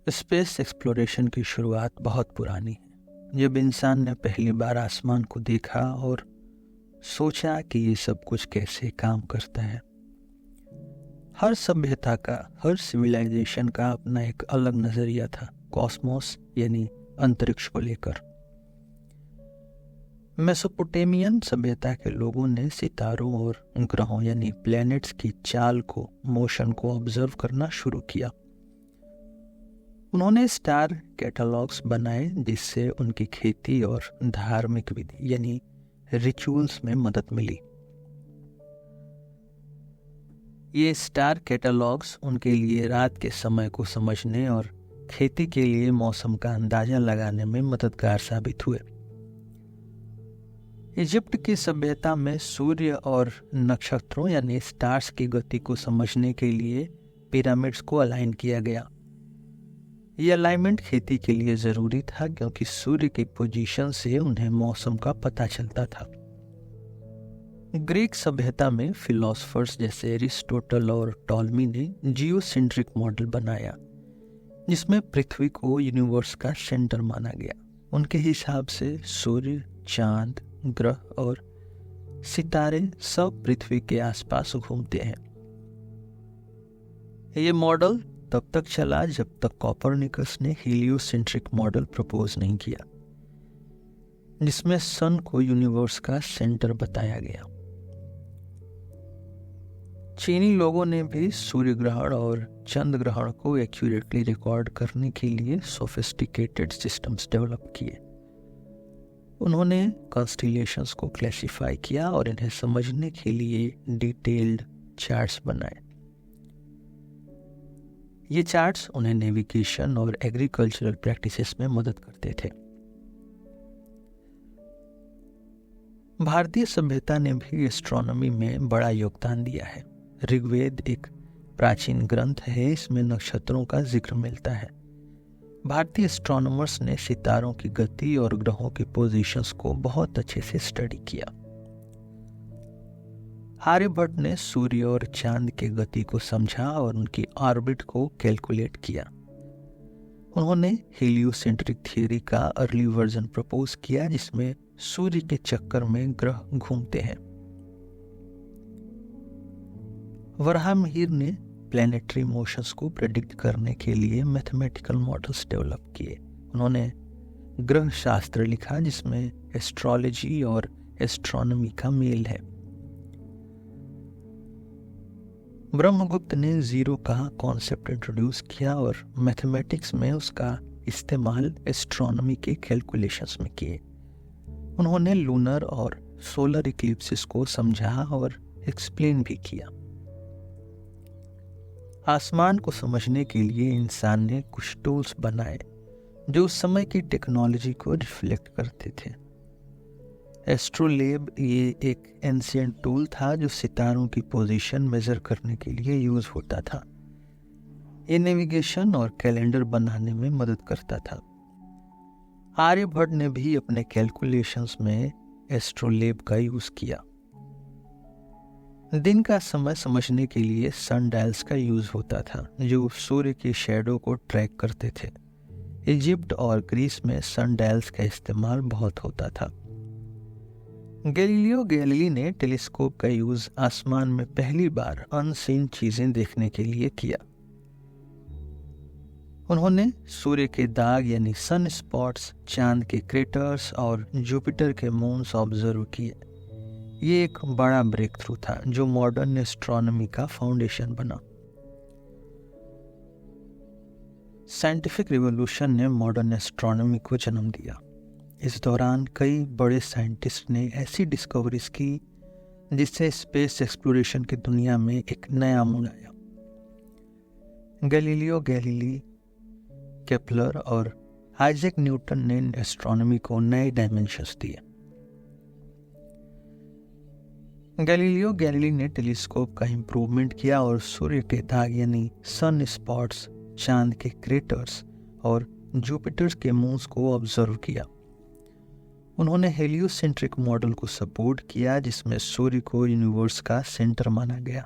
Space exploration की शुरुआत बहुत पुरानी है। जब इंसान ने पहली बार आसमान को देखा और सोचा कि ये सब कुछ कैसे काम करता है। हर सभ्यता का, हर सिविलाइजेशन का अपना एक अलग नजरिया था कॉस्मोस यानी अंतरिक्ष को लेकर। मेसोपोटामियन सभ्यता के लोगों ने सितारों और ग्रहों यानी प्लैनेट्स की चाल को, मोशन को ऑब्जर्व करना शुरू किया। उन्होंने स्टार कैटलॉग्स बनाए जिससे उनकी खेती और धार्मिक विधि यानी रिचुअल्स में मदद मिली। ये स्टार कैटलॉग्स उनके लिए रात के समय को समझने और खेती के लिए मौसम का अंदाजा लगाने में मददगार साबित हुए। इजिप्ट की सभ्यता में सूर्य और नक्षत्रों यानी स्टार्स की गति को समझने के लिए पिरामिड्स को अलाइन किया गया। यह अलाइनमेंट खेती के लिए जरूरी था क्योंकि सूर्य की पोजीशन से उन्हें मौसम का पता चलता था। ग्रीक सभ्यता में फिलोसफर्स जैसे एरिस्टोटल और टॉलमी ने जियोसेंट्रिक मॉडल बनाया जिसमें पृथ्वी को यूनिवर्स का सेंटर माना गया। उनके हिसाब से सूर्य, चांद, ग्रह और सितारे सब पृथ्वी के आसपास घूमते हैं। ये मॉडल तब तक चला जब तक कोपरनिकस ने हीलियोसेंट्रिक मॉडल प्रपोज नहीं किया जिसमें सन को यूनिवर्स का सेंटर बताया गया। चीनी लोगों ने भी सूर्य ग्रहण और चंद्र ग्रहण को एक्यूरेटली रिकॉर्ड करने के लिए सोफिस्टिकेटेड सिस्टम्स डेवलप किए। उन्होंने कॉन्स्टिलेशंस को क्लासिफाई किया और इन्हें समझने के लिए डिटेल्ड चार्ट्स बनाए। ये चार्ट्स उन्हें नेविगेशन और एग्रीकल्चरल प्रैक्टिसेस में मदद करते थे। भारतीय सभ्यता ने भी एस्ट्रोनॉमी में बड़ा योगदान दिया है। ऋग्वेद एक प्राचीन ग्रंथ है, इसमें नक्षत्रों का जिक्र मिलता है। भारतीय एस्ट्रोनॉमर्स ने सितारों की गति और ग्रहों की पोजीशंस को बहुत अच्छे से स्टडी किया। आर्यभट्ट ने सूर्य और चांद की गति को समझा और उनकी ऑर्बिट को कैलकुलेट किया। उन्होंने हीलियोसेंट्रिक थियरी का अर्ली वर्जन प्रपोज किया जिसमें सूर्य के चक्कर में ग्रह घूमते हैं। वराहमिहिर ने प्लैनेटरी मोशंस को प्रेडिक्ट करने के लिए मैथमेटिकल मॉडल्स डेवलप किए। उन्होंने ग्रह शास्त्र लिखा जिसमें एस्ट्रोलॉजी और एस्ट्रोनॉमी का मेल है। ब्रह्मगुप्त ने जीरो का कॉन्सेप्ट इंट्रोड्यूस किया और मैथमेटिक्स में उसका इस्तेमाल एस्ट्रोनॉमी के कैलकुलेशंस में किए। उन्होंने लूनर और सोलर इक्लिप्सिस को समझा और एक्सप्लेन भी किया। आसमान को समझने के लिए इंसान ने कुछ टूल्स बनाए जो उस समय की टेक्नोलॉजी को रिफ्लेक्ट करते थे। एस्ट्रोलेब ये एक एंशिएंट टूल था जो सितारों की पोजीशन मेजर करने के लिए यूज होता था। ये नेविगेशन और कैलेंडर बनाने में मदद करता था। आर्यभट्ट ने भी अपने कैलकुलेशंस में एस्ट्रोलेब का यूज किया। दिन का समय समझने के लिए सन डायल्स का यूज होता था जो सूर्य की शैडो को ट्रैक करते थे। इजिप्ट और ग्रीस में सन डायल्स का इस्तेमाल बहुत होता था। गैलीलियो गैलीली ने टेलीस्कोप का यूज आसमान में पहली बार अनसीन चीजें देखने के लिए किया। उन्होंने सूर्य के दाग यानी सन स्पॉट्स, चांद के क्रेटर्स और जुपिटर के मून्स ऑब्जर्व किए। ये एक बड़ा ब्रेक थ्रू था जो मॉडर्न एस्ट्रोनॉमी का फाउंडेशन बना। साइंटिफिक रिवॉल्यूशन ने मॉडर्न एस्ट्रोनॉमी को जन्म दिया। इस दौरान कई बड़े साइंटिस्ट ने ऐसी डिस्कवरीज की जिससे स्पेस एक्सप्लोरेशन की दुनिया में एक नया मोड़ आया। गैलीलियो गैलीली, केपलर और आइजैक न्यूटन ने एस्ट्रोनॉमी को नए डायमेंशंस दिए। गैलीलियो गैलीली ने टेलीस्कोप का इम्प्रूवमेंट किया और सूर्य के दाग यानी सन स्पॉट्स, चांद के क्रेटर्स और जुपिटर के मून्स को ऑब्जर्व किया। उन्होंने हेलियोसेंट्रिक मॉडल को सपोर्ट किया जिसमें सूर्य को यूनिवर्स का सेंटर माना गया।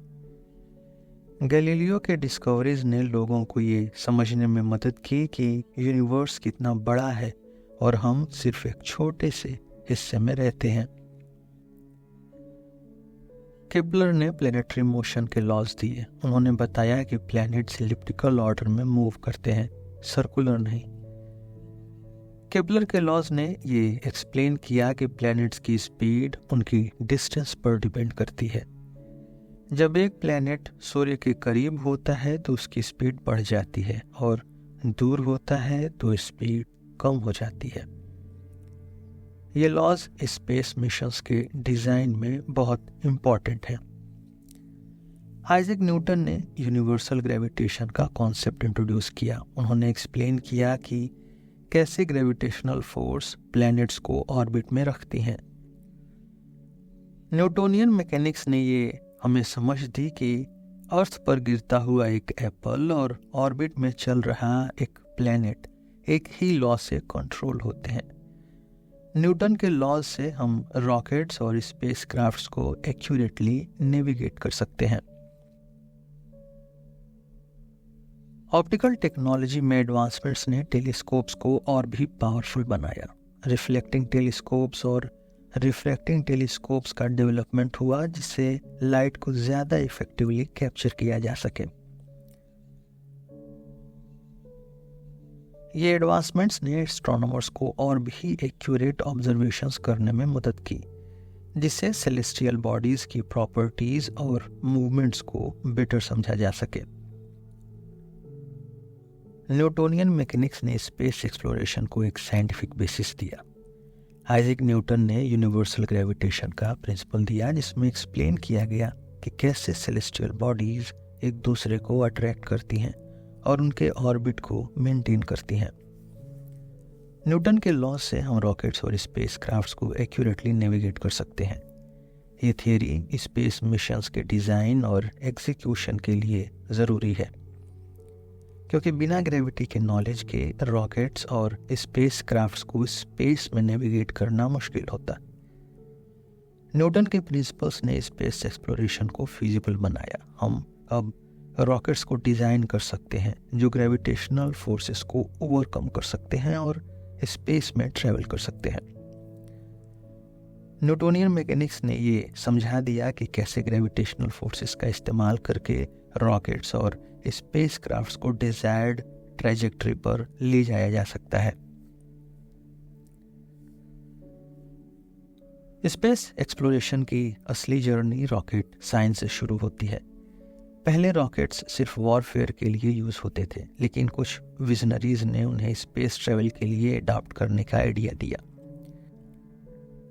गैलीलियो के डिस्कवरीज ने लोगों को ये समझने में मदद की कि यूनिवर्स कितना बड़ा है और हम सिर्फ एक छोटे से हिस्से में रहते हैं। केपलर ने प्लैनेटरी मोशन के लॉज दिए। उन्होंने बताया कि प्लैनेट्स इलिप्टिकल ऑर्डर में मूव करते हैं, सर्कुलर नहीं। केपलर के लॉज ने ये एक्सप्लेन किया कि प्लैनेट्स की स्पीड उनकी डिस्टेंस पर डिपेंड करती है। जब एक प्लैनेट सूर्य के करीब होता है तो उसकी स्पीड बढ़ जाती है और दूर होता है तो स्पीड कम हो जाती है। ये लॉज स्पेस मिशंस के डिजाइन में बहुत इंपॉर्टेंट है। आइजैक न्यूटन ने यूनिवर्सल ग्रेविटेशन का कॉन्सेप्ट इंट्रोड्यूस किया। उन्होंने एक्सप्लेन किया कि कैसे ग्रेविटेशनल फोर्स प्लैनेट्स को ऑर्बिट में रखती हैं। न्यूटोनियन मैकेनिक्स ने ये हमें समझ दी कि अर्थ पर गिरता हुआ एक एप्पल और ऑर्बिट में चल रहा एक प्लैनेट एक ही लॉ से कंट्रोल होते हैं। न्यूटन के लॉज से हम रॉकेट्स और स्पेसक्राफ्ट्स को एक्यूरेटली नेविगेट कर सकते हैं। ऑप्टिकल टेक्नोलॉजी में एडवांसमेंट्स ने टेलीस्कोप्स को और भी पावरफुल बनाया। रिफ्लेक्टिंग टेलीस्कोप्स और रिफ्रैक्टिंग टेलीस्कोप्स का डेवलपमेंट हुआ जिससे लाइट को ज़्यादा इफेक्टिवली कैप्चर किया जा सके। ये एडवांसमेंट्स ने एस्ट्रोनॉमर्स को और भी एक्यूरेट ऑब्जर्वेशंस करने में मदद की, जिससे सेलेस्टियल बॉडीज की प्रॉपर्टीज और मूवमेंट्स को बेटर समझा जा सके। न्यूटोनियन मैकेनिक्स ने स्पेस एक्सप्लोरेशन को एक साइंटिफिक बेसिस दिया। आइजैक न्यूटन ने यूनिवर्सल ग्रेविटेशन का प्रिंसिपल दिया, जिसमें एक्सप्लेन किया गया कि कैसे सेलेस्टियल बॉडीज एक दूसरे को अट्रैक्ट करती हैं और उनके ऑर्बिट को मेंटेन करती हैं। न्यूटन के लॉ से हम रॉकेट्स और स्पेसक्राफ्ट्स को एक्यूरेटली नेविगेट कर सकते हैं। ये थियरी स्पेस मिशंस के डिज़ाइन और एग्जीक्यूशन के लिए ज़रूरी है, क्योंकि बिना ग्रेविटी के नॉलेज के रॉकेट्स और स्पेसक्राफ्ट्स को स्पेस में नेविगेट करना मुश्किल होता। न्यूटन के प्रिंसिपल्स ने स्पेस एक्सप्लोरेशन को फिजिबल बनाया। हम अब रॉकेट्स को डिज़ाइन कर सकते हैं जो ग्रेविटेशनल फोर्सेस को ओवरकम कर सकते हैं और स्पेस में ट्रैवल कर सकते हैं। न्यूटोनियन मैकेनिक्स ने ये समझा दिया कि कैसे ग्रेविटेशनल फोर्सेस का इस्तेमाल करके रॉकेट्स और स्पेसक्राफ्ट्स को डिजायर्ड ट्रैजेक्टरी पर ले जाया जा सकता है। स्पेस एक्सप्लोरेशन की असली जर्नी रॉकेट साइंस से शुरू होती है। पहले रॉकेट्स सिर्फ वॉरफेयर के लिए यूज होते थे, लेकिन कुछ विजनरीज ने उन्हें स्पेस ट्रेवल के लिए अडॉप्ट करने का आइडिया दिया।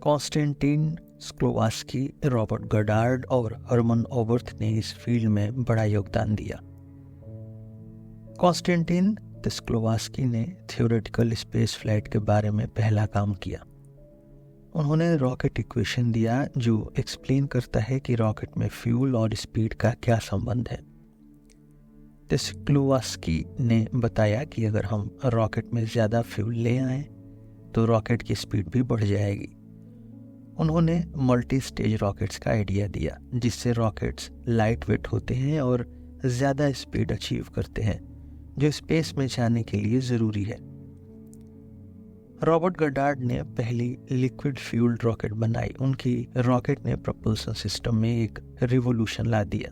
कॉन्स्टेंटिन स्क्लोवास्की, रॉबर्ट गडार्ड और हरमन ओबर्थ ने इस फील्ड में बड़ा योगदान दिया। कॉन्स्टेंटिन स्क्लोवास्की ने थियोरेटिकल स्पेस फ्लाइट के बारे में पहला काम किया। उन्होंने रॉकेट इक्वेशन दिया जो एक्सप्लेन करता है कि रॉकेट में फ्यूल और स्पीड का क्या संबंध है। स्क्लोवास्की ने बताया कि अगर हम रॉकेट में ज़्यादा फ्यूल ले आएं तो रॉकेट की स्पीड भी बढ़ जाएगी। उन्होंने मल्टी स्टेज रॉकेट्स का आइडिया दिया, जिससे रॉकेट्स लाइट वेट होते हैं और ज़्यादा स्पीड अचीव करते हैं, जो स्पेस में जाने के लिए ज़रूरी है। रॉबर्ट गडार्ड ने पहली लिक्विड फ्यूल्ड रॉकेट बनाई। उनकी रॉकेट ने propulsion सिस्टम में एक रिवोल्यूशन ला दिया।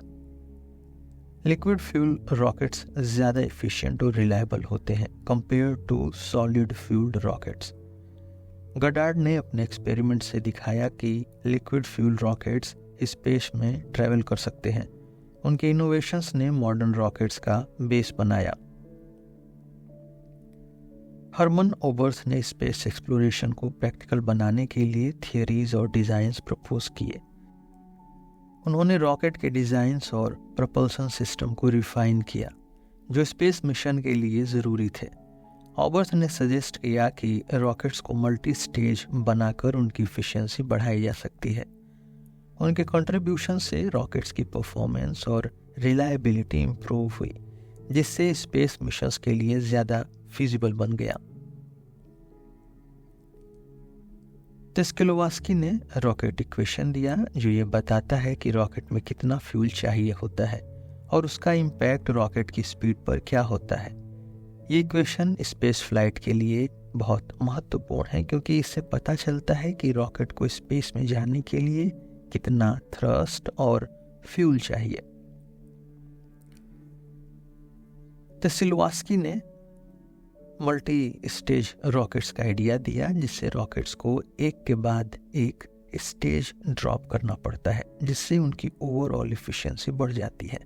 लिक्विड फ्यूल रॉकेट्स ज़्यादा एफिशिएंट और रिलायबल होते हैं compare to solid fuelled rockets. Goddard ने अपने एक्सपेरिमेंट से दिखाया कि लिक्विड फ्यूल रॉकेट्स स्पेस में ट्रैवल कर सकते हैं। उनके इनोवेशंस ने मॉडर्न रॉकेट्स का बेस बनाया। हरमन ओबर्थ ने स्पेस एक्सप्लोरेशन को प्रैक्टिकल बनाने के लिए थियरीज और डिज़ाइंस प्रपोज किए। उन्होंने रॉकेट के डिज़ाइंस और प्रपल्सन सिस्टम को रिफाइन किया जो स्पेस मिशन के लिए ज़रूरी थे। ओबर्थ ने सजेस्ट किया कि रॉकेट्स को मल्टी स्टेज बनाकर उनकी इफिशिएंसी बढ़ाई जा सकती है। उनके कंट्रीब्यूशन से रॉकेट्स की परफॉर्मेंस और रिलायबिलिटी इम्प्रूव हुई, जिससे स्पेस मिशंस के लिए ज़्यादा फिजिबल बन गया। स्क्लोवास्की ने रॉकेट इक्वेशन दिया जो ये बताता है कि रॉकेट में कितना फ्यूल चाहिए होता है और उसका इम्पैक्ट रॉकेट की स्पीड पर क्या होता है। ये इक्वेशन स्पेस फ्लाइट के लिए बहुत महत्वपूर्ण है, क्योंकि इससे पता चलता है कि रॉकेट को स्पेस में जाने के लिए कितना थ्रस्ट और फ्यूल चाहिए। सिल्वास्की ने मल्टी स्टेज रॉकेट्स का आइडिया दिया, जिससे रॉकेट्स को एक के बाद एक स्टेज ड्रॉप करना पड़ता है, जिससे उनकी ओवरऑल एफिशिएंसी बढ़ जाती है।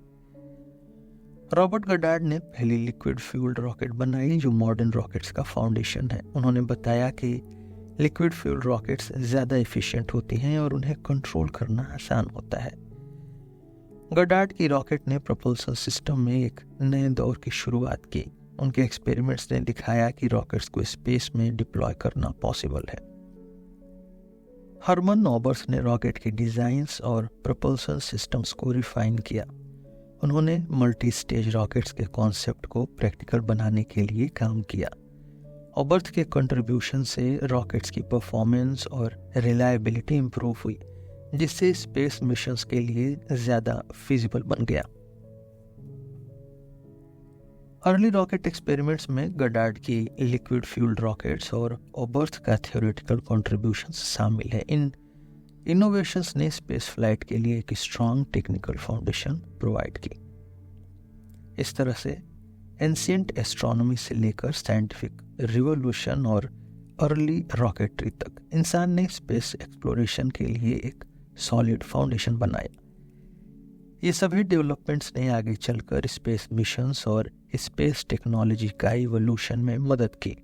रॉबर्ट गडार्ड ने पहली लिक्विड फ्यूल्ड रॉकेट बनाई, जो मॉडर्न रॉकेट्स का फाउंडेशन है। उन्होंने बताया कि लिक्विड फ्यूल्ड रॉकेट्स ज़्यादा एफिशिएंट होती हैं और उन्हें कंट्रोल करना आसान होता है। गडार्ड की रॉकेट ने propulsion सिस्टम में एक नए दौर की शुरुआत की। उनके एक्सपेरिमेंट्स ने दिखाया कि रॉकेट्स को स्पेस में डिप्लॉय करना पॉसिबल है। हरमन नॉबर्स ने रॉकेट के डिजाइन्स और propulsion सिस्टम्स को रिफाइन किया। उन्होंने मल्टी स्टेज रॉकेट्स के कॉन्सेप्ट को प्रैक्टिकल बनाने के लिए काम किया। ऑबर्थ के कंट्रीब्यूशन से रॉकेट्स की परफॉर्मेंस और रिलायबिलिटी इंप्रूव हुई, जिससे स्पेस मिशंस के लिए ज़्यादा फिजिबल बन गया। अर्ली रॉकेट एक्सपेरिमेंट्स में गडार्ड की लिक्विड फ्यूल्ड रॉकेट्स और ऑबर्थ का थ्योरेटिकल कॉन्ट्रीब्यूशन शामिल है। इन इनोवेशंस ने स्पेस फ्लाइट के लिए एक स्ट्रॉन्ग टेक्निकल फाउंडेशन प्रोवाइड की। इस तरह से एंशिएंट एस्ट्रोनॉमी से लेकर साइंटिफिक रिवॉल्यूशन और अर्ली रॉकेटरी तक इंसान ने स्पेस एक्सप्लोरेशन के लिए एक सॉलिड फाउंडेशन बनाया। ये सभी डेवलपमेंट्स ने आगे चलकर स्पेस मिशंस और स्पेस टेक्नोलॉजी का इवोल्यूशन में मदद की।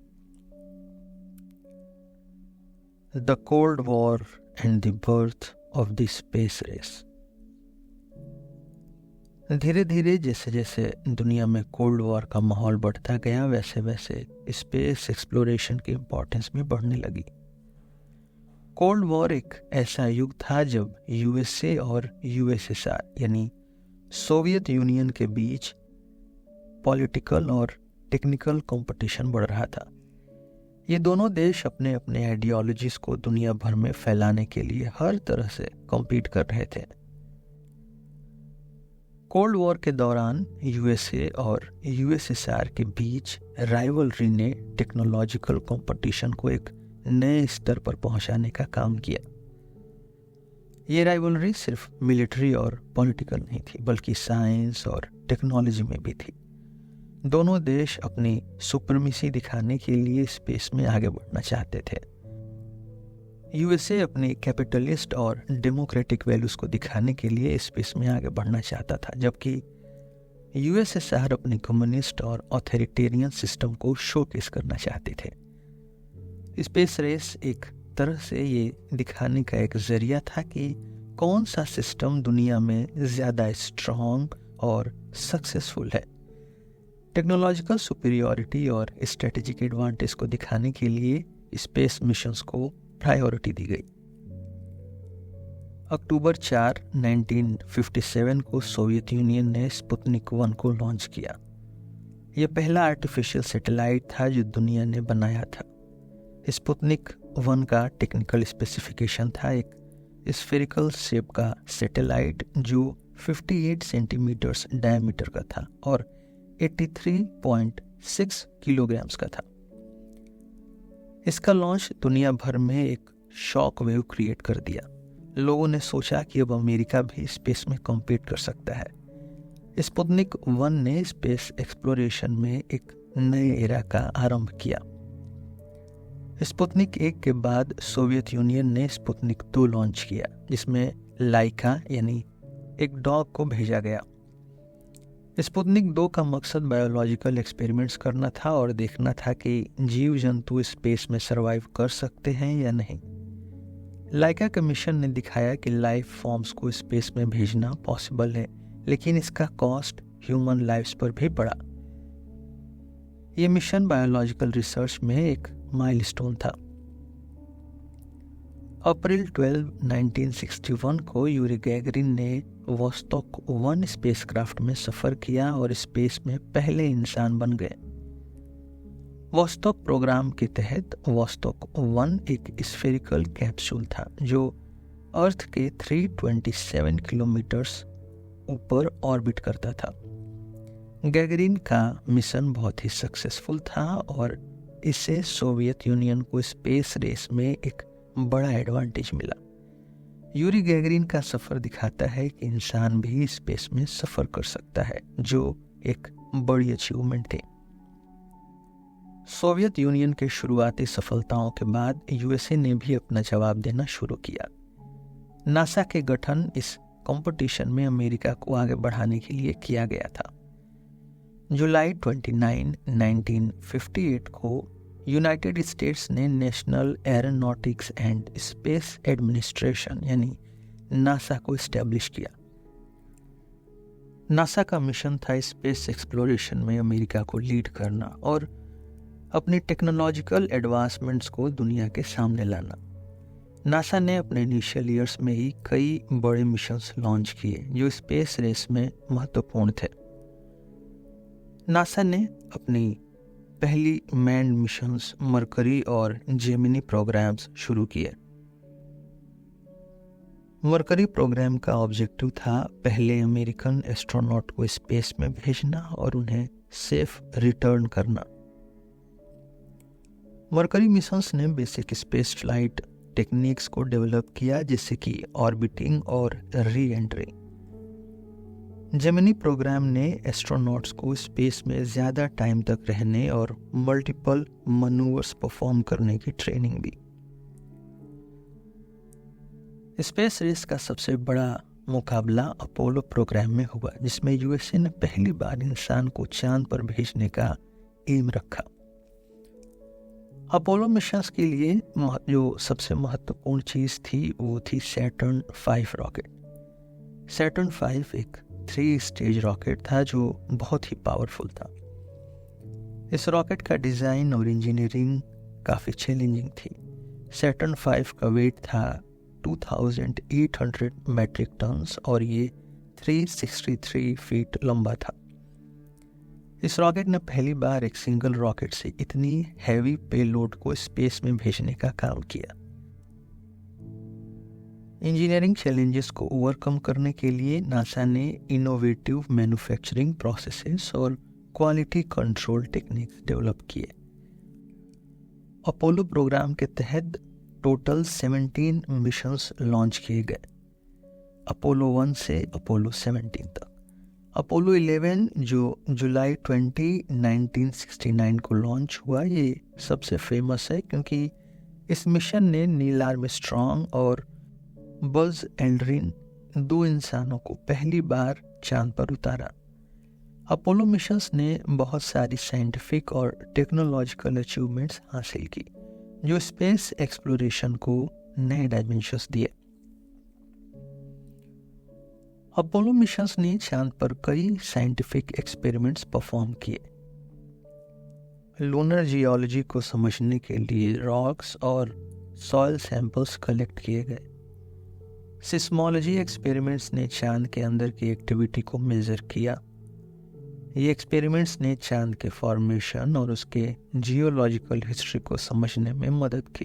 The cold war and the birth of the space race. धीरे धीरे जैसे जैसे दुनिया में कोल्ड वॉर का माहौल बढ़ता गया, वैसे वैसे स्पेस एक्सप्लोरेशन की इम्पोर्टेंस भी बढ़ने लगी। कोल्ड वॉर एक ऐसा युग था जब यूएसए और यूएसएसआर यानी सोवियत यूनियन के बीच पॉलिटिकल और टेक्निकल कंपटीशन बढ़ रहा था। ये दोनों देश अपने अपने आइडियोलॉजीज को दुनिया भर में फैलाने के लिए हर तरह से कॉम्पीट कर रहे थे। कोल्ड वॉर के दौरान यूएसए और यूएसएसआर के बीच राइवलरी ने टेक्नोलॉजिकल कंपटीशन को एक नए स्तर पर पहुंचाने का काम किया। ये राइवलरी सिर्फ मिलिट्री और पॉलिटिकल नहीं थी, बल्कि साइंस और टेक्नोलॉजी में भी थी। दोनों देश अपनी सुप्रीमेसी दिखाने के लिए स्पेस में आगे बढ़ना चाहते थे। यूएसए अपनी कैपिटलिस्ट और डेमोक्रेटिक वैल्यूज को दिखाने के लिए स्पेस में आगे बढ़ना चाहता था, जबकि यूएसएसआर अपने कम्युनिस्ट और ऑथोरिटेरियन सिस्टम को शोकेस करना चाहते थे। स्पेस रेस एक तरह से ये दिखाने का एक जरिया था कि कौन सा सिस्टम दुनिया में ज़्यादा स्ट्रॉन्ग और सक्सेसफुल है। टेक्नोलॉजिकल सुपीरियॉरिटी और स्ट्रेटेजिक एडवांटेज को दिखाने के लिए स्पेस मिशंस को प्रायोरिटी दी गई। अक्टूबर 4, 1957 को सोवियत यूनियन ने स्पुतनिक 1 को लॉन्च किया। यह पहला आर्टिफिशियल सैटेलाइट था जो दुनिया ने बनाया था। स्पुतनिक 1 का टेक्निकल स्पेसिफिकेशन था एक स्फेरिकल शेप का सैटेलाइट जो 58 सेंटीमीटर्स डायमीटर का था और 83.6 किलोग्राम्स का था। इसका लॉन्च दुनिया भर में एक शॉक वेव क्रिएट कर दिया। लोगों ने सोचा कि अब अमेरिका भी स्पेस में कॉम्पीट कर सकता है। स्पुतनिक 1 ने स्पेस एक्सप्लोरेशन में एक नए एरा का आरंभ किया। स्पुतनिक 1 के बाद सोवियत यूनियन ने स्पुतनिक 2 लॉन्च किया, जिसमें लाइका यानी एक डॉग को भेजा गया। स्पुतनिक 2 का मकसद बायोलॉजिकल एक्सपेरिमेंट्स करना था और देखना था कि जीव जंतु स्पेस में सर्वाइव कर सकते हैं या नहीं। लाइका का मिशन ने दिखाया कि लाइफ फॉर्म्स को स्पेस में भेजना पॉसिबल है, लेकिन इसका कॉस्ट ह्यूमन लाइफ्स पर भी पड़ा। यह मिशन बायोलॉजिकल रिसर्च में एक माइलस्टोन था। अप्रैल 12, 1961 को यूरी गैगरिन ने वोस्तोक 1 स्पेसक्राफ्ट में सफर किया और स्पेस में पहले इंसान बन गए। वोस्तोक प्रोग्राम के तहत वोस्तोक 1 एक स्फेरिकल कैप्सूल था जो अर्थ के 327 किलोमीटर्स ऊपर ऑर्बिट करता था। गैगरिन का मिशन बहुत ही सक्सेसफुल था और इससे सोवियत यूनियन को स्पेस रेस में एक बड़ा एडवांटेज मिला। यूरी गैगरिन का सफ़र दिखाता है कि इंसान भी स्पेस में सफ़र कर सकता है, जो एक बड़ी अचीवमेंट थी। सोवियत यूनियन के शुरुआती सफलताओं के बाद यूएसए ने भी अपना जवाब देना शुरू किया। नासा के गठन इस कंपटीशन में अमेरिका को आगे बढ़ाने के लिए किया गया था। जुलाई 29, 1958 को यूनाइटेड स्टेट्स ने national aeronautics and space administration यानी नासा को एस्टेब्लिश किया। नासा का मिशन था स्पेस एक्सप्लोरेशन में अमेरिका को लीड करना और अपनी टेक्नोलॉजिकल एडवांसमेंट्स को दुनिया के सामने लाना। नासा ने अपने इनिशियल ईयर्स में ही कई बड़े मिशंस लॉन्च किए जो स्पेस रेस में महत्वपूर्ण थे। नासा ने अपनी पहली मैन्ड मिशंस मरकरी और जेमिनी प्रोग्राम्स शुरू किए। मरकरी प्रोग्राम का ऑब्जेक्टिव था पहले अमेरिकन एस्ट्रोनॉट को स्पेस में भेजना और उन्हें सेफ रिटर्न करना। मरकरी मिशंस ने बेसिक स्पेस फ्लाइट टेक्निक्स को डेवलप किया, जैसे कि ऑर्बिटिंग और री एंट्री। जेमिनी प्रोग्राम ने एस्ट्रोनॉट्स को स्पेस में ज़्यादा टाइम तक रहने और मल्टीपल मनूवर्स परफॉर्म करने की ट्रेनिंग दी। स्पेस रेस का सबसे बड़ा मुकाबला अपोलो प्रोग्राम में हुआ, जिसमें यूएसए ने पहली बार इंसान को चांद पर भेजने का एम रखा। अपोलो मिशंस के लिए जो सबसे महत्वपूर्ण चीज़ थी वो थी सैटर्न 5 रॉकेट। सैटर्न 5 एक 3 स्टेज रॉकेट था जो बहुत ही पावरफुल था। इस रॉकेट का डिज़ाइन और इंजीनियरिंग काफ़ी चैलेंजिंग थी। सैटर्न 5 का वेट था 2800 मैट्रिक टन्स और ये 363 फीट लंबा था। इस रॉकेट ने पहली बार एक सिंगल रॉकेट से इतनी हैवी पेलोड को स्पेस में भेजने का काम किया। इंजीनियरिंग चैलेंजेस को ओवरकम करने के लिए नासा ने इनोवेटिव मैन्युफैक्चरिंग प्रोसेसेस और क्वालिटी कंट्रोल टेक्निक्स डेवलप किए। अपोलो प्रोग्राम के तहत टोटल 17 मिशंस लॉन्च किए गए, अपोलो 1 से अपोलो 17 तक। अपोलो 11 जो जुलाई 20, 1969 को लॉन्च हुआ, ये सबसे फेमस है क्योंकि इस मिशन ने नील आर्मस्ट्रॉन्ग और बज़ एल्ड्रिन 2 इंसानों को पहली बार चांद पर उतारा। अपोलो मिशंस ने बहुत सारी साइंटिफिक और टेक्नोलॉजिकल अचीवमेंट्स हासिल की जो स्पेस एक्सप्लोरेशन को नए डायमेंशंस दिए। अपोलो मिशंस ने चांद पर कई साइंटिफिक एक्सपेरिमेंट्स परफॉर्म किए। लूनर जियोलॉजी को समझने के लिए रॉक्स और सॉइल सैंपल्स कलेक्ट किए गए। सिस्मोलॉजी एक्सपेरिमेंट्स ने चांद के अंदर की एक्टिविटी को मेजर किया। ये एक्सपेरिमेंट्स ने चांद के फॉर्मेशन और उसके जियोलॉजिकल हिस्ट्री को समझने में मदद की।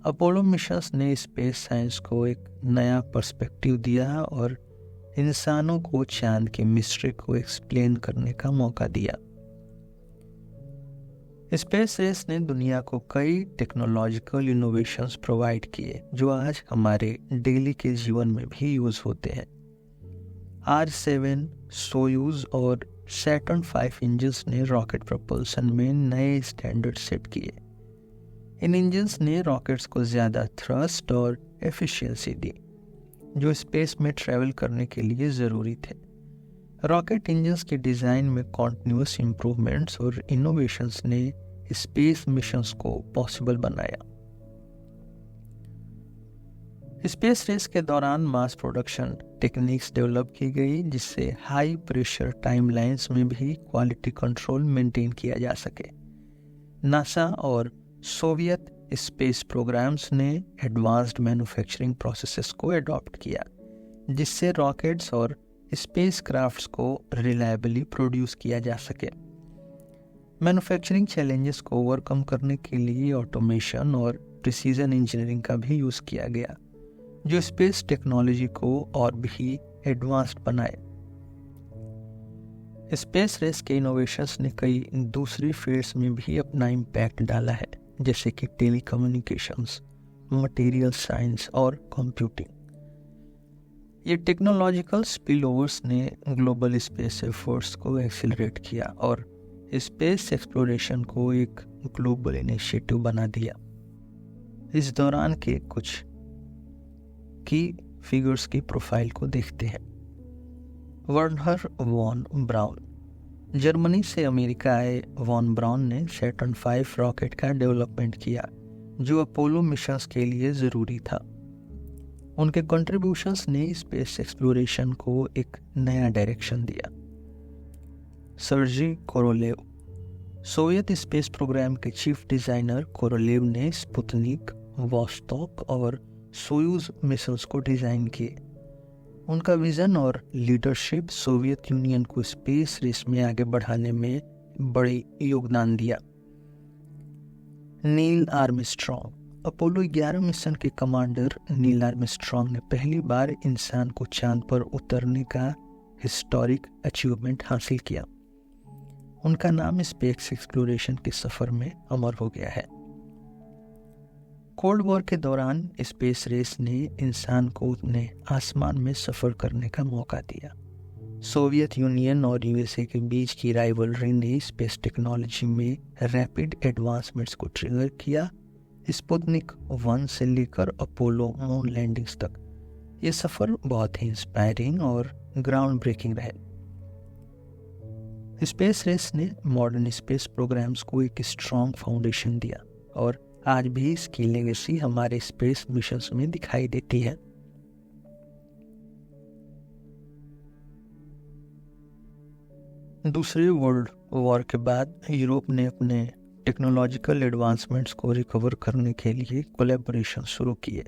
अपोलो मिशंस ने स्पेस साइंस को एक नया पर्सपेक्टिव दिया और इंसानों को चांद की मिस्ट्री को एक्सप्लेन करने का मौका दिया। स्पेस रेस ने दुनिया को कई टेक्नोलॉजिकल इनोवेशंस प्रोवाइड किए जो आज हमारे डेली के जीवन में भी यूज होते हैं। R7, सोयूज और सैटर्न 5 इंजन्स ने रॉकेट प्रपल्सन में नए स्टैंडर्ड सेट किए। इन इंजन्स ने रॉकेट्स को ज़्यादा थ्रस्ट और एफिशिएंसी दी जो स्पेस में ट्रैवल करने के लिए ज़रूरी थे। रॉकेट इंजन्स के डिज़ाइन में कॉन्टिन्यूअस इम्प्रूवमेंट्स और इनोवेशंस ने स्पेस मिशंस को पॉसिबल बनाया। स्पेस रेस के दौरान मास प्रोडक्शन टेक्निक्स डेवलप की गई जिससे हाई प्रेशर टाइमलाइंस में भी क्वालिटी कंट्रोल मेंटेन किया जा सके। नासा और सोवियत स्पेस प्रोग्राम्स ने एडवांस्ड मैन्युफैक्चरिंग प्रोसेसेस को अडॉप्ट किया जिससे रॉकेट्स और स्पेस क्राफ्ट्स को रिलायबली प्रोड्यूस किया जा सके। मैन्युफैक्चरिंग चैलेंजेस को ओवरकम करने के लिए ऑटोमेशन और प्रिसीजन इंजीनियरिंग का भी यूज़ किया गया जो स्पेस टेक्नोलॉजी को और भी एडवांस्ड बनाए। स्पेस रेस के इनोवेशंस ने कई दूसरी फील्ड्स में भी अपना इम्पैक्ट डाला है, जैसे कि टेलीकम्युनिकेशंस, मटेरियल साइंस और कंप्यूटिंग। ये टेक्नोलॉजिकल स्पिलओवर्स ने ग्लोबल स्पेस एफर्ट्स को एक्सेलरेट किया और स्पेस एक्सप्लोरेशन को एक ग्लोबल इनिशिएटिव बना दिया। इस दौरान के कुछ की फिगर्स की प्रोफाइल को देखते हैं। Wernher von Braun. जर्मनी से अमेरिका आए वॉन ब्राउन ने सैटर्न 5 रॉकेट का डेवलपमेंट किया, जो अपोलो मिशंस के लिए ज़रूरी था। उनके कंट्रीब्यूशंस ने स्पेस एक्सप्लोरेशन को एक नया डायरेक्शन दिया। सर्जी कोरोलेव। सोवियत स्पेस प्रोग्राम के चीफ डिज़ाइनर कोरोलेव ने स्पुतनिक, वोस्टॉक और सोयूज मिशंस को डिज़ाइन किए। उनका विजन और लीडरशिप सोवियत यूनियन को स्पेस रेस में आगे बढ़ाने में बड़ी योगदान दिया। Neil Armstrong. अपोलो 11 मिशन के कमांडर नील आर्मस्ट्रॉन्ग ने पहली बार इंसान को चांद पर उतरने का हिस्टोरिक अचीवमेंट हासिल किया। उनका नाम स्पेस एक्सप्लोरेशन के सफर में अमर हो गया है। कोल्ड वॉर के दौरान स्पेस रेस ने इंसान को अपने आसमान में सफर करने का मौका दिया। सोवियत यूनियन और यूएसए के बीच की राइवलरी ने स्पेस टेक्नोलॉजी में रैपिड एडवांसमेंट्स को ट्रिगर किया। स्पुतनिक 1 से लेकर अपोलो मून लैंडिंग्स तक ये सफर बहुत ही इंस्पायरिंग और ग्राउंड ब्रेकिंग रहे। स्पेस रेस ने मॉडर्न स्पेस प्रोग्राम्स को एक स्ट्रॉन्ग फाउंडेशन दिया और आज भी इसकी लेगेसी हमारे स्पेस मिशंस में दिखाई देती है। दूसरे वर्ल्ड वॉर के बाद यूरोप ने अपने टेक्नोलॉजिकल एडवांसमेंट्स को रिकवर करने के लिए कोलैबोरेशन शुरू किए।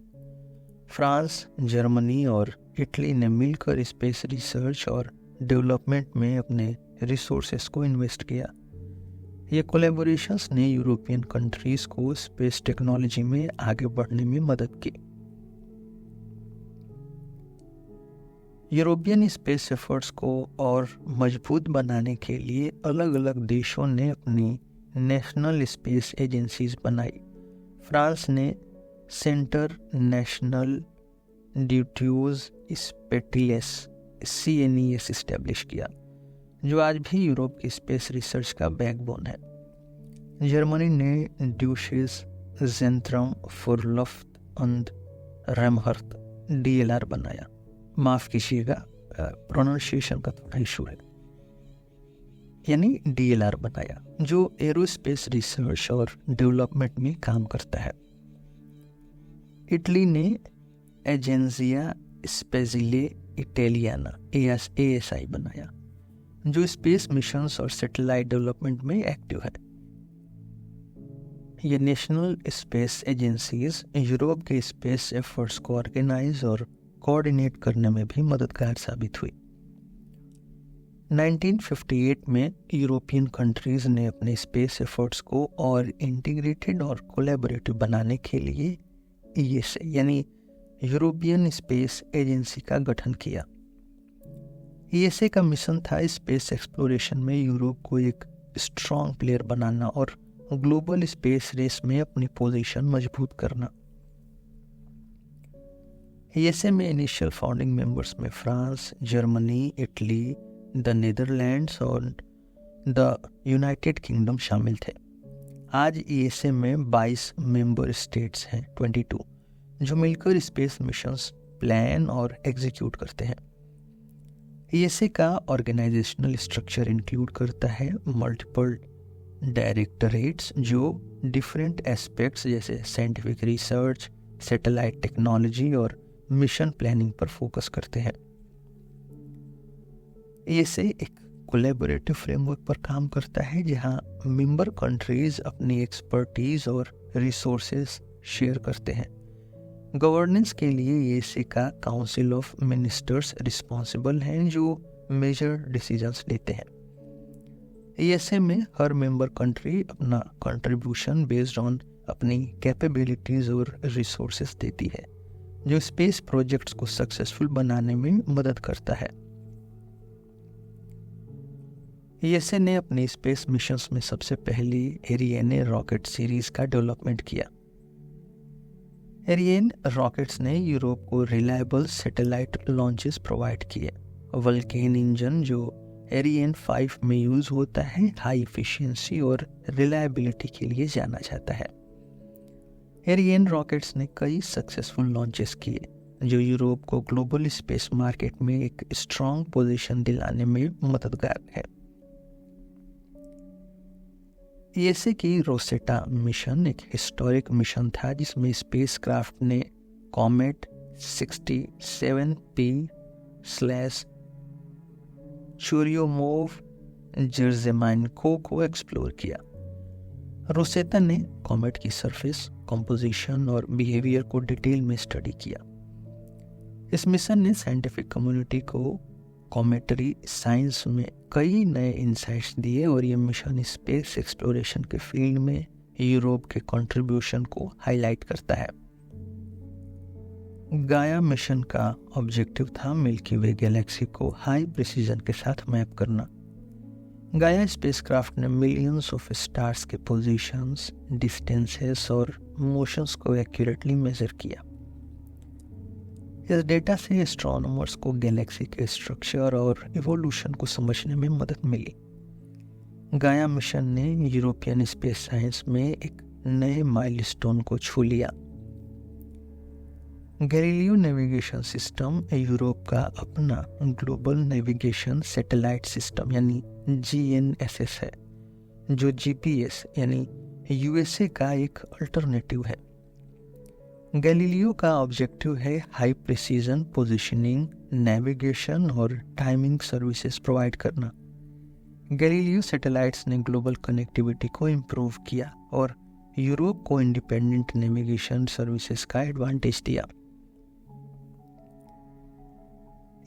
फ्रांस, जर्मनी और इटली ने मिलकर स्पेस रिसर्च और डेवलपमेंट में अपने रिसोर्सेस को इन्वेस्ट किया। ये कोलैबोरेशंस ने यूरोपियन कंट्रीज को स्पेस टेक्नोलॉजी में आगे बढ़ने में मदद की। यूरोपियन स्पेस एफर्ट्स को और मजबूत बनाने के लिए अलग अलग देशों ने अपनी नेशनल स्पेस एजेंसीज बनाई। फ्रांस ने सेंटर नेशनल ड्यूट्यूज स्पेटियस CNES इस्टेब्लिश किया, जो आज भी यूरोप की स्पेस रिसर्च का बैकबोन है। जर्मनी ने ड्यूशेस ज़ेंट्रम फॉर लुफ्ट und रेमहर्ट DLR बनाया। माफ़ कीजिएगा, प्रोनाउंसिएशन का थोड़ा इशू है, यानी DLR बनाया, जो एरोस्पेस रिसर्च और डेवलपमेंट में काम करता है। इटली ने एजेंसिया स्पेजिले इटालियाना ASI बनाया, जो स्पेस मिशंस और सैटेलाइट डेवलपमेंट में एक्टिव है। ये नेशनल स्पेस एजेंसीज यूरोप के स्पेस एफर्ट्स को ऑर्गेनाइज और कोऑर्डिनेट करने में भी मददगार साबित हुई। 1958 में यूरोपियन कंट्रीज ने अपने स्पेस एफर्ट्स को और इंटीग्रेटेड और कोलैबोरेटिव बनाने के लिए ESA यानी यूरोपियन स्पेस एजेंसी का गठन किया। ESA का मिशन था स्पेस एक्सप्लोरेशन में यूरोप को एक स्ट्रॉन्ग प्लेयर बनाना और ग्लोबल स्पेस रेस में अपनी पोजीशन मजबूत करना। ESA में इनिशियल फाउंडिंग मेंबर्स में France, Germany, Italy, the Netherlands और द यूनाइटेड किंगडम शामिल थे। आज ESA में 22 मेंबर स्टेट्स हैं, 22, जो मिलकर स्पेस मिशंस प्लान और एग्जीक्यूट करते हैं। ESA का ऑर्गेनाइजेशनल स्ट्रक्चर इंक्लूड करता है मल्टीपल डायरेक्टरेट्स जो डिफरेंट एस्पेक्ट्स जैसे साइंटिफिक रिसर्च, सैटेलाइट टेक्नोलॉजी और मिशन प्लानिंग पर फोकस करते हैं। ESA एक कोलैबोरेटिव फ्रेमवर्क पर काम करता है जहां मेंबर कंट्रीज अपनी एक्सपर्टीज और रिसोर्सेज शेयर करते हैं। गवर्नेंस के लिए ESA का काउंसिल ऑफ मिनिस्टर्स रिस्पॉन्सिबल हैं जो मेजर डिसीजंस लेते हैं। ESA में हर मेंबर कंट्री अपना कंट्रीब्यूशन बेस्ड ऑन अपनी कैपेबिलिटीज और रिसोर्सेज देती है। जो स्पेस प्रोजेक्ट्स को सक्सेसफुल बनाने में मदद करता है। ईएसए ने अपने स्पेस मिशंस में सबसे पहले एरियन रॉकेट सीरीज का डेवलपमेंट किया। एरियन रॉकेट्स ने यूरोप को रिलायबल सैटेलाइट लॉन्चेस प्रोवाइड किए। वल्केन इंजन जो एरियन 5 में यूज होता है हाई एफिशिएंसी और रिलायबिलिटी के लिए जाना जाता है। एरियन रॉकेट्स ने कई सक्सेसफुल लॉन्चेस किए जो यूरोप को ग्लोबल स्पेस मार्केट में एक स्ट्रॉन्ग पोजीशन दिलाने में मददगार है। ईएसए की रोसेटा मिशन एक हिस्टोरिक मिशन था जिसमें स्पेसक्राफ्ट ने कॉमेट 67P/Churyumov-Gerasimenko को एक्सप्लोर किया। रोसेटा ने कॉमेट की सरफेस, कंपोजिशन और बिहेवियर को डिटेल में स्टडी किया। इस मिशन ने साइंटिफिक कम्युनिटी को कॉमेटरी साइंस में कई नए इंसाइट्स दिए और ये मिशन स्पेस एक्सप्लोरेशन के फील्ड में यूरोप के कंट्रीब्यूशन को हाईलाइट करता है। गाया मिशन का ऑब्जेक्टिव था मिल्की वे गैलेक्सी को हाई प्रिसीजन के साथ मैप करना। गाया स्पेसक्राफ्ट ने मिलियंस ऑफ स्टार्स के पोजीशंस, डिस्टेंसेस और मोशंस को एक्यूरेटली मेजर किया। इस डेटा से एस्ट्रोनॉमर्स को गैलेक्सी के स्ट्रक्चर और इवोल्यूशन को समझने में मदद मिली। गाया मिशन ने यूरोपियन स्पेस साइंस में एक नए माइलस्टोन को छू लिया। गैलीलियो नेविगेशन सिस्टम यूरोप का अपना ग्लोबल नेविगेशन सैटेलाइट सिस्टम यानी GNSS है, जो GPS यानी USA का एक अल्टरनेटिव है। गैलीलियो का ऑब्जेक्टिव है हाई प्रिसीजन पोजीशनिंग, नेविगेशन और टाइमिंग सर्विसेज प्रोवाइड करना। गैलीलियो सैटेलाइट्स ने ग्लोबल कनेक्टिविटी को इम्प्रूव किया और यूरोप को इंडिपेंडेंट नेविगेशन सर्विसेज का एडवांटेज दिया।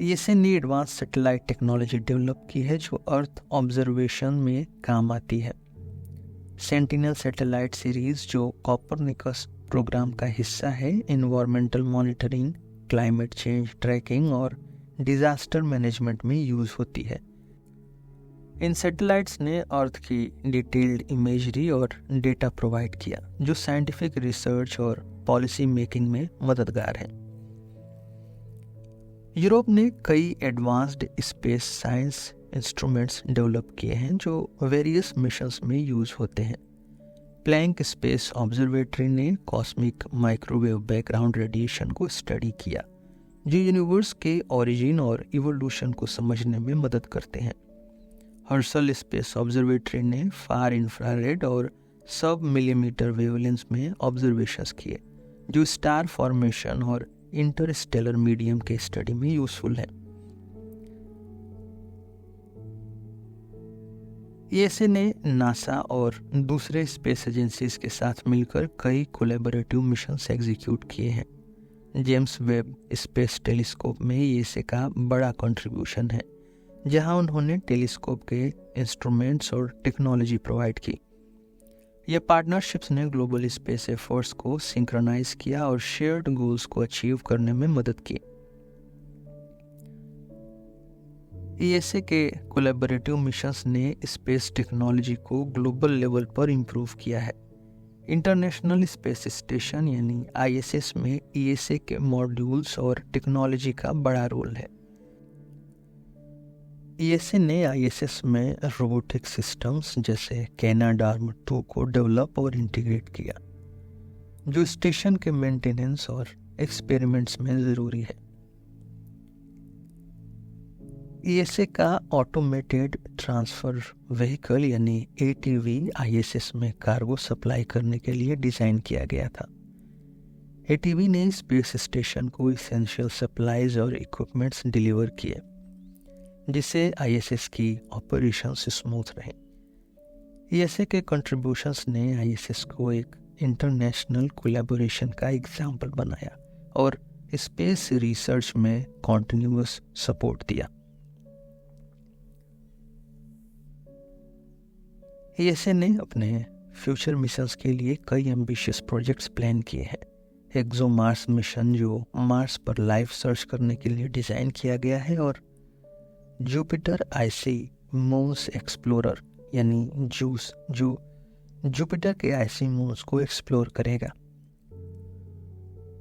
ईएसए ने एडवांस सैटेलाइट टेक्नोलॉजी डेवलप की है जो अर्थ ऑब्जर्वेशन में काम आती है। सेंटिनल सैटेलाइट सीरीज जो कॉपरनिकस प्रोग्राम का हिस्सा है, environmental monitoring, climate change tracking और डिजास्टर मैनेजमेंट में यूज होती है। इन सैटेलाइट्स ने अर्थ की डिटेल्ड इमेजरी और डेटा प्रोवाइड किया जो साइंटिफिक रिसर्च और पॉलिसी मेकिंग में मददगार है। यूरोप ने कई advanced space science instruments develop किए हैं जो वेरियस मिशंस में यूज होते हैं। प्लैंक स्पेस ऑब्जर्वेटरी ने कॉस्मिक माइक्रोवेव बैकग्राउंड रेडिएशन को स्टडी किया जो यूनिवर्स के ओरिजिन और इवोल्यूशन को समझने में मदद करते हैं। हर्सल स्पेस ऑब्जर्वेटरी ने फार इंफ्रारेड और सब मिलीमीटर वेवलेंथ में ऑब्जर्वेशंस किए जो स्टार फॉर्मेशन और इंटरस्टेलर मीडियम के स्टडी में यूजफुल है। ईएसए ने नासा और दूसरे स्पेस एजेंसीज के साथ मिलकर कई कोलैबोरेटिव मिशंस एग्जीक्यूट किए हैं। जेम्स वेब स्पेस टेलीस्कोप में ईएसए का बड़ा कंट्रीब्यूशन है, जहां उन्होंने टेलीस्कोप के इंस्ट्रूमेंट्स और टेक्नोलॉजी प्रोवाइड की। ये पार्टनरशिप्स ने ग्लोबल स्पेस एफर्ट्स को सिंक्रोनाइज किया और शेयर्ड गोल्स को अचीव करने में मदद की। ईएसए के कोलैबोरेटिव मिशंस ने स्पेस टेक्नोलॉजी को ग्लोबल लेवल पर इम्प्रूव किया है। इंटरनेशनल स्पेस स्टेशन यानी ISS में ईएसए के मॉड्यूल्स और टेक्नोलॉजी का बड़ा रोल है। ईएसए ने ISS में रोबोटिक सिस्टम्स जैसे कैनाडार्म-2 को डेवलप और इंटीग्रेट किया जो स्टेशन के मेंटेनेंस और एक्सपेरिमेंट्स में ज़रूरी है। ईएसए का ऑटोमेटेड ट्रांसफर व्हीकल यानी ATV ISS में कार्गो सप्लाई करने के लिए डिज़ाइन किया गया था। ATV ने स्पेस स्टेशन को इसेंशियल सप्लाईज और इक्विपमेंट्स डिलीवर किए जिससे ISS की ऑपरेशंस स्मूथ रहे। ईएसए के कंट्रीब्यूशंस ने ISS को एक इंटरनेशनल कोलैबोरेशन का एग्जाम्पल बनाया और स्पेस रिसर्च में कॉन्टिन्यूअस सपोर्ट दिया। ईएसए ने अपने फ्यूचर मिशंस के लिए कई एम्बिशियस प्रोजेक्ट्स प्लान किए हैं एक्सोमार्स मिशन जो मार्स पर लाइफ सर्च करने के लिए डिज़ाइन किया गया है, और जुपिटर आईसी मून्स एक्सप्लोरर यानी जूस जो जुपिटर के आईसी मून्स को एक्सप्लोर करेगा।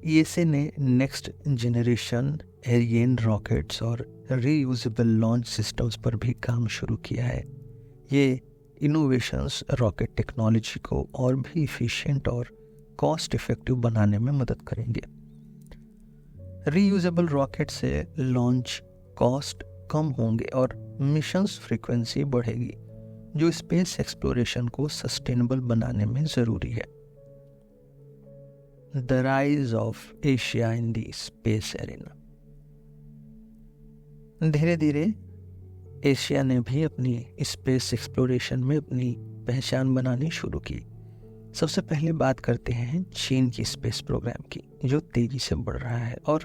ईएसए ने नेक्स्ट जनरेशन एरियन रॉकेट्स और रीयूजेबल लॉन्च सिस्टम्स पर भी काम शुरू किया है। ये इनोवेशंस रॉकेट टेक्नोलॉजी को और भी इफ़िशिएंट और कॉस्ट इफ़ेक्टिव बनाने में मदद करेंगे। रीयूजेबल रॉकेट से लॉन्च कॉस्ट कम होंगे और मिशंस फ्रीक्वेंसी बढ़ेगी, जो स्पेस एक्सप्लोरेशन को सस्टेनेबल बनाने में ज़रूरी है। The rise of Asia in the space arena. धीरे धीरे एशिया ने भी अपनी स्पेस एक्सप्लोरेशन में अपनी पहचान बनानी शुरू की। सबसे पहले बात करते हैं चीन की स्पेस प्रोग्राम की, जो तेजी से बढ़ रहा है और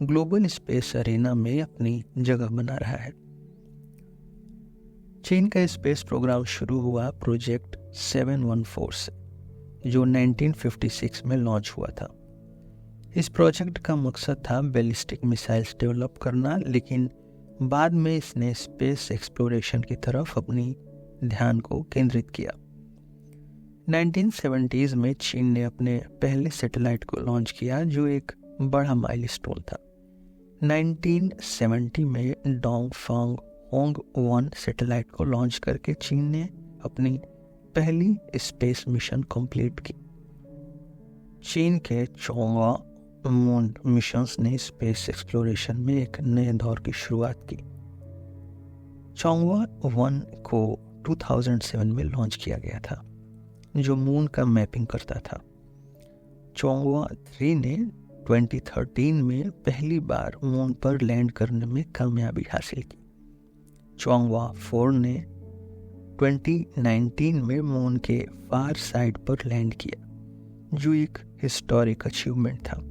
ग्लोबल स्पेस एरेना में अपनी जगह बना रहा है। चीन का स्पेस प्रोग्राम शुरू हुआ प्रोजेक्ट 714 से, जो 1956 में लॉन्च हुआ था। इस प्रोजेक्ट का मकसद था बैलिस्टिक मिसाइल्स डेवलप करना, लेकिन बाद में इसने स्पेस एक्सप्लोरेशन की तरफ अपनी ध्यान को केंद्रित किया। 1970s में चीन ने अपने पहले सैटेलाइट को लॉन्च किया, जो एक बड़ा माइलस्टोन था। 1970 में डोंगफांग होंग 1 सैटेलाइट को लॉन्च करके चीन ने अपनी पहली स्पेस मिशन कंप्लीट की। चीन के चोंगवा मून मिशंस ने स्पेस एक्सप्लोरेशन में एक नए दौर की शुरुआत की। चोंगवा 1 को 2007 में लॉन्च किया गया था, जो मून का मैपिंग करता था। चोंगवा 3 ने 2013 में पहली बार मून पर लैंड करने में कामयाबी हासिल की। चोंगवा 4 ने 2019 में मून के फार साइड पर लैंड किया, जो एक हिस्टोरिक अचीवमेंट था।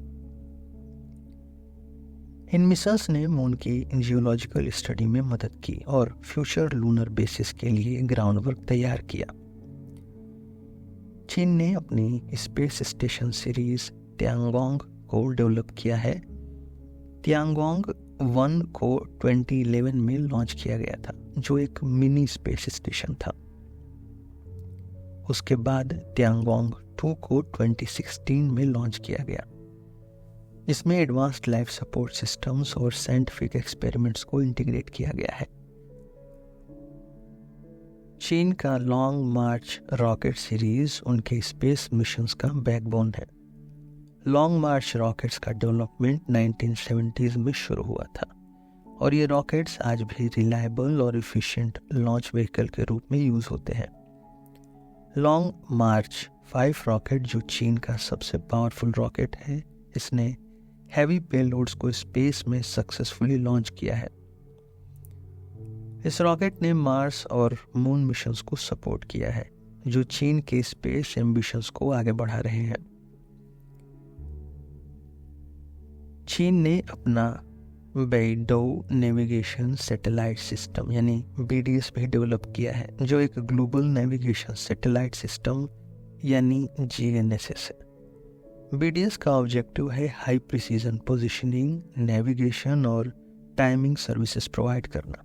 इन मिशंस ने मून की जियोलॉजिकल स्टडी में मदद की और फ्यूचर लूनर बेसिस के लिए ग्राउंड वर्क तैयार किया। चीन ने अपनी स्पेस स्टेशन सीरीज तियांगोंग को डेवलप किया है। तियांगोंग 1 को 2011 में लॉन्च किया गया था, जो एक मिनी स्पेस स्टेशन था। उसके बाद तियांगोंग 2 को 2016 में लॉन्च किया गया। इसमें एडवांस्ड लाइफ सपोर्ट सिस्टम्स और साइंटिफिक एक्सपेरिमेंट्स को इंटीग्रेट किया गया है। चीन का लॉन्ग मार्च रॉकेट सीरीज उनके स्पेस मिशंस का बैकबोन है। लॉन्ग मार्च रॉकेट्स का डेवलपमेंट 1970s में शुरू हुआ था, और ये रॉकेट्स आज भी रिलायबल और इफिशिएंट लॉन्च व्हीकल के रूप में यूज होते हैं। लॉन्ग मार्च 5 रॉकेट, जो चीन का सबसे पावरफुल रॉकेट है, इसने हैवी पेलोड्स को स्पेस में सक्सेसफुली लॉन्च किया है। इस रॉकेट ने मार्स और मून मिशंस को सपोर्ट किया है, जो चीन के स्पेस एम्बिशंस को आगे बढ़ा रहे हैं। चीन ने अपना बेइडोउ नेविगेशन सैटेलाइट सिस्टम यानी BDS भी डेवलप किया है, जो एक ग्लोबल नेविगेशन सैटेलाइट सिस्टम यानी GNSS है। BDS का ऑब्जेक्टिव है हाई प्रिसीजन पोजीशनिंग, नेविगेशन और टाइमिंग सर्विसेज प्रोवाइड करना।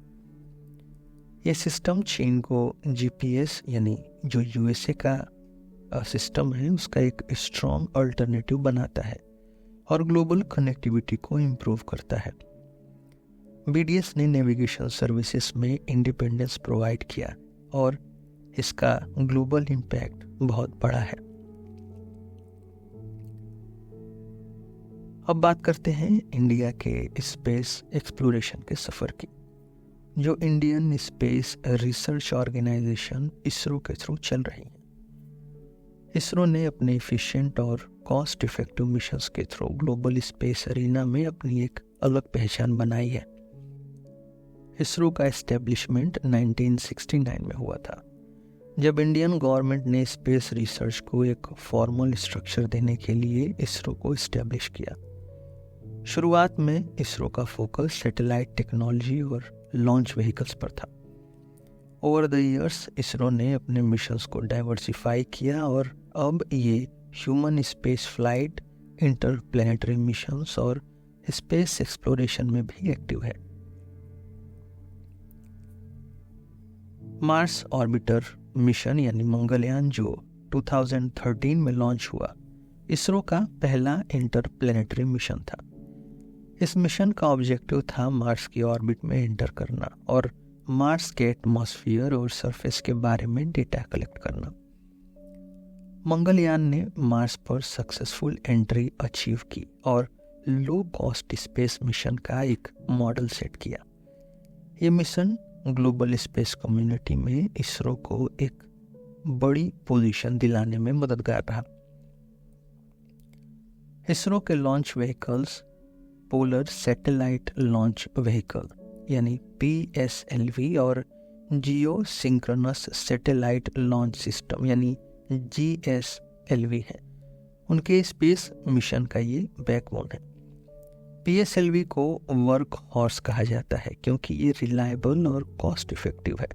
यह सिस्टम चीन को GPS यानी जो USA का सिस्टम है, उसका एक स्ट्रॉन्ग अल्टरनेटिव बनाता है और ग्लोबल कनेक्टिविटी को इम्प्रूव करता है। BDS ने नेविगेशन सर्विसेज में इंडिपेंडेंस प्रोवाइड किया और इसका ग्लोबल इम्पैक्ट बहुत बड़ा है। अब बात करते हैं इंडिया के स्पेस एक्सप्लोरेशन के सफ़र की, जो Indian Space Research Organisation ISRO के थ्रू चल रही है। इसरो ने अपने एफिशिएंट और कॉस्ट इफेक्टिव मिशंस के थ्रू ग्लोबल स्पेस एरिना में अपनी एक अलग पहचान बनाई है। इसरो का एस्टेब्लिशमेंट 1969 में हुआ था, जब इंडियन गवर्नमेंट ने स्पेस रिसर्च को एक फॉर्मल स्ट्रक्चर देने के लिए इसरो को एस्टेब्लिश किया। शुरुआत में इसरो का फोकस सैटेलाइट टेक्नोलॉजी और लॉन्च व्हीकल्स पर था। ओवर द ईयर्स इसरो ने अपने मिशंस को डाइवर्सिफाई किया और अब ये human space flight, interplanetary missions और स्पेस एक्सप्लोरेशन में भी एक्टिव है। मार्स ऑर्बिटर मिशन यानी मंगलयान जो 2013 में लॉन्च हुआ, इसरो का पहला इंटरप्लैनेटरी मिशन था। इस मिशन का ऑब्जेक्टिव था मार्स की ऑर्बिट में एंटर करना और मार्स के एटमॉस्फेयर और सरफेस के बारे में डेटा कलेक्ट करना। मंगलयान ने मार्स पर सक्सेसफुल एंट्री अचीव की और लो कॉस्ट स्पेस मिशन का एक मॉडल सेट किया। ये मिशन ग्लोबल स्पेस कम्युनिटी में इसरो को एक बड़ी पोजीशन दिलाने में मददगार रहा। इसरो के launch vehicles polar satellite launch vehicle यानी PSLV और जियो सिंक्रोनस सैटेलाइट लॉन्च सिस्टम यानी GSLV है। उनके स्पेस मिशन का ये बैकबोन है। PSLV को वर्क हॉर्स कहा जाता है क्योंकि ये रिलायबल और कॉस्ट इफेक्टिव है।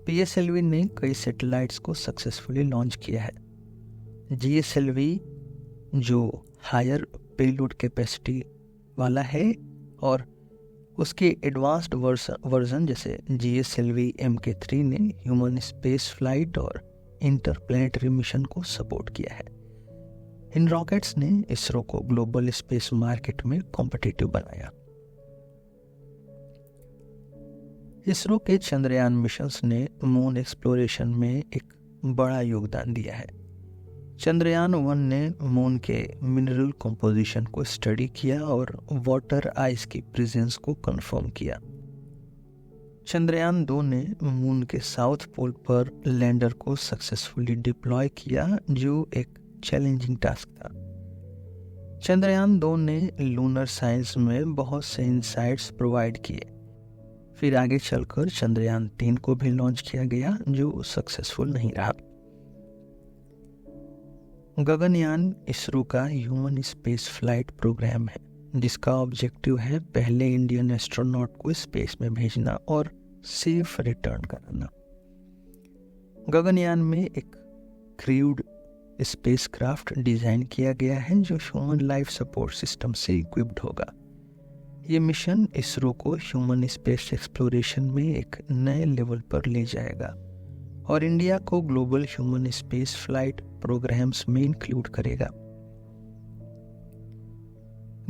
PSLV ने कई सैटेलाइट्स को सक्सेसफुली लॉन्च किया है। GSLV जो हायर पेलोड कैपेसिटी वाला है और उसके एडवांस्ड वर्जन जैसे GSLV MK3 ने ह्यूमन स्पेस फ्लाइट और इंटरप्लैनेटरी मिशन को सपोर्ट किया है। इन रॉकेट्स ने इसरो को ग्लोबल स्पेस मार्केट में कॉम्पिटिटिव बनाया। इसरो के चंद्रयान मिशंस ने मून एक्सप्लोरेशन में एक बड़ा योगदान दिया है। चंद्रयान 1 ने मून के मिनरल कंपोजिशन को स्टडी किया और वाटर आइस की प्रेजेंस को कंफर्म किया। चंद्रयान 2 ने मून के साउथ पोल पर लैंडर को सक्सेसफुली डिप्लॉय किया जो एक चैलेंजिंग टास्क था। चंद्रयान 2 ने लूनर साइंस में बहुत से इनसाइट्स प्रोवाइड किए। फिर आगे चलकर चंद्रयान 3 को भी लॉन्च किया गया जो सक्सेसफुल नहीं रहा। गगनयान इसरो का ह्यूमन स्पेस फ्लाइट प्रोग्राम है जिसका ऑब्जेक्टिव है पहले इंडियन एस्ट्रोनॉट को स्पेस में भेजना और सेफ रिटर्न कराना। गगनयान में एक क्रूड स्पेसक्राफ्ट डिजाइन किया गया है जो ह्यूमन लाइफ सपोर्ट सिस्टम से इक्विप्ड होगा। ये मिशन इसरो को ह्यूमन स्पेस एक्सप्लोरेशन में एक नए लेवल पर ले जाएगा और इंडिया को global human space flight programmes में इंक्लूड करेगा।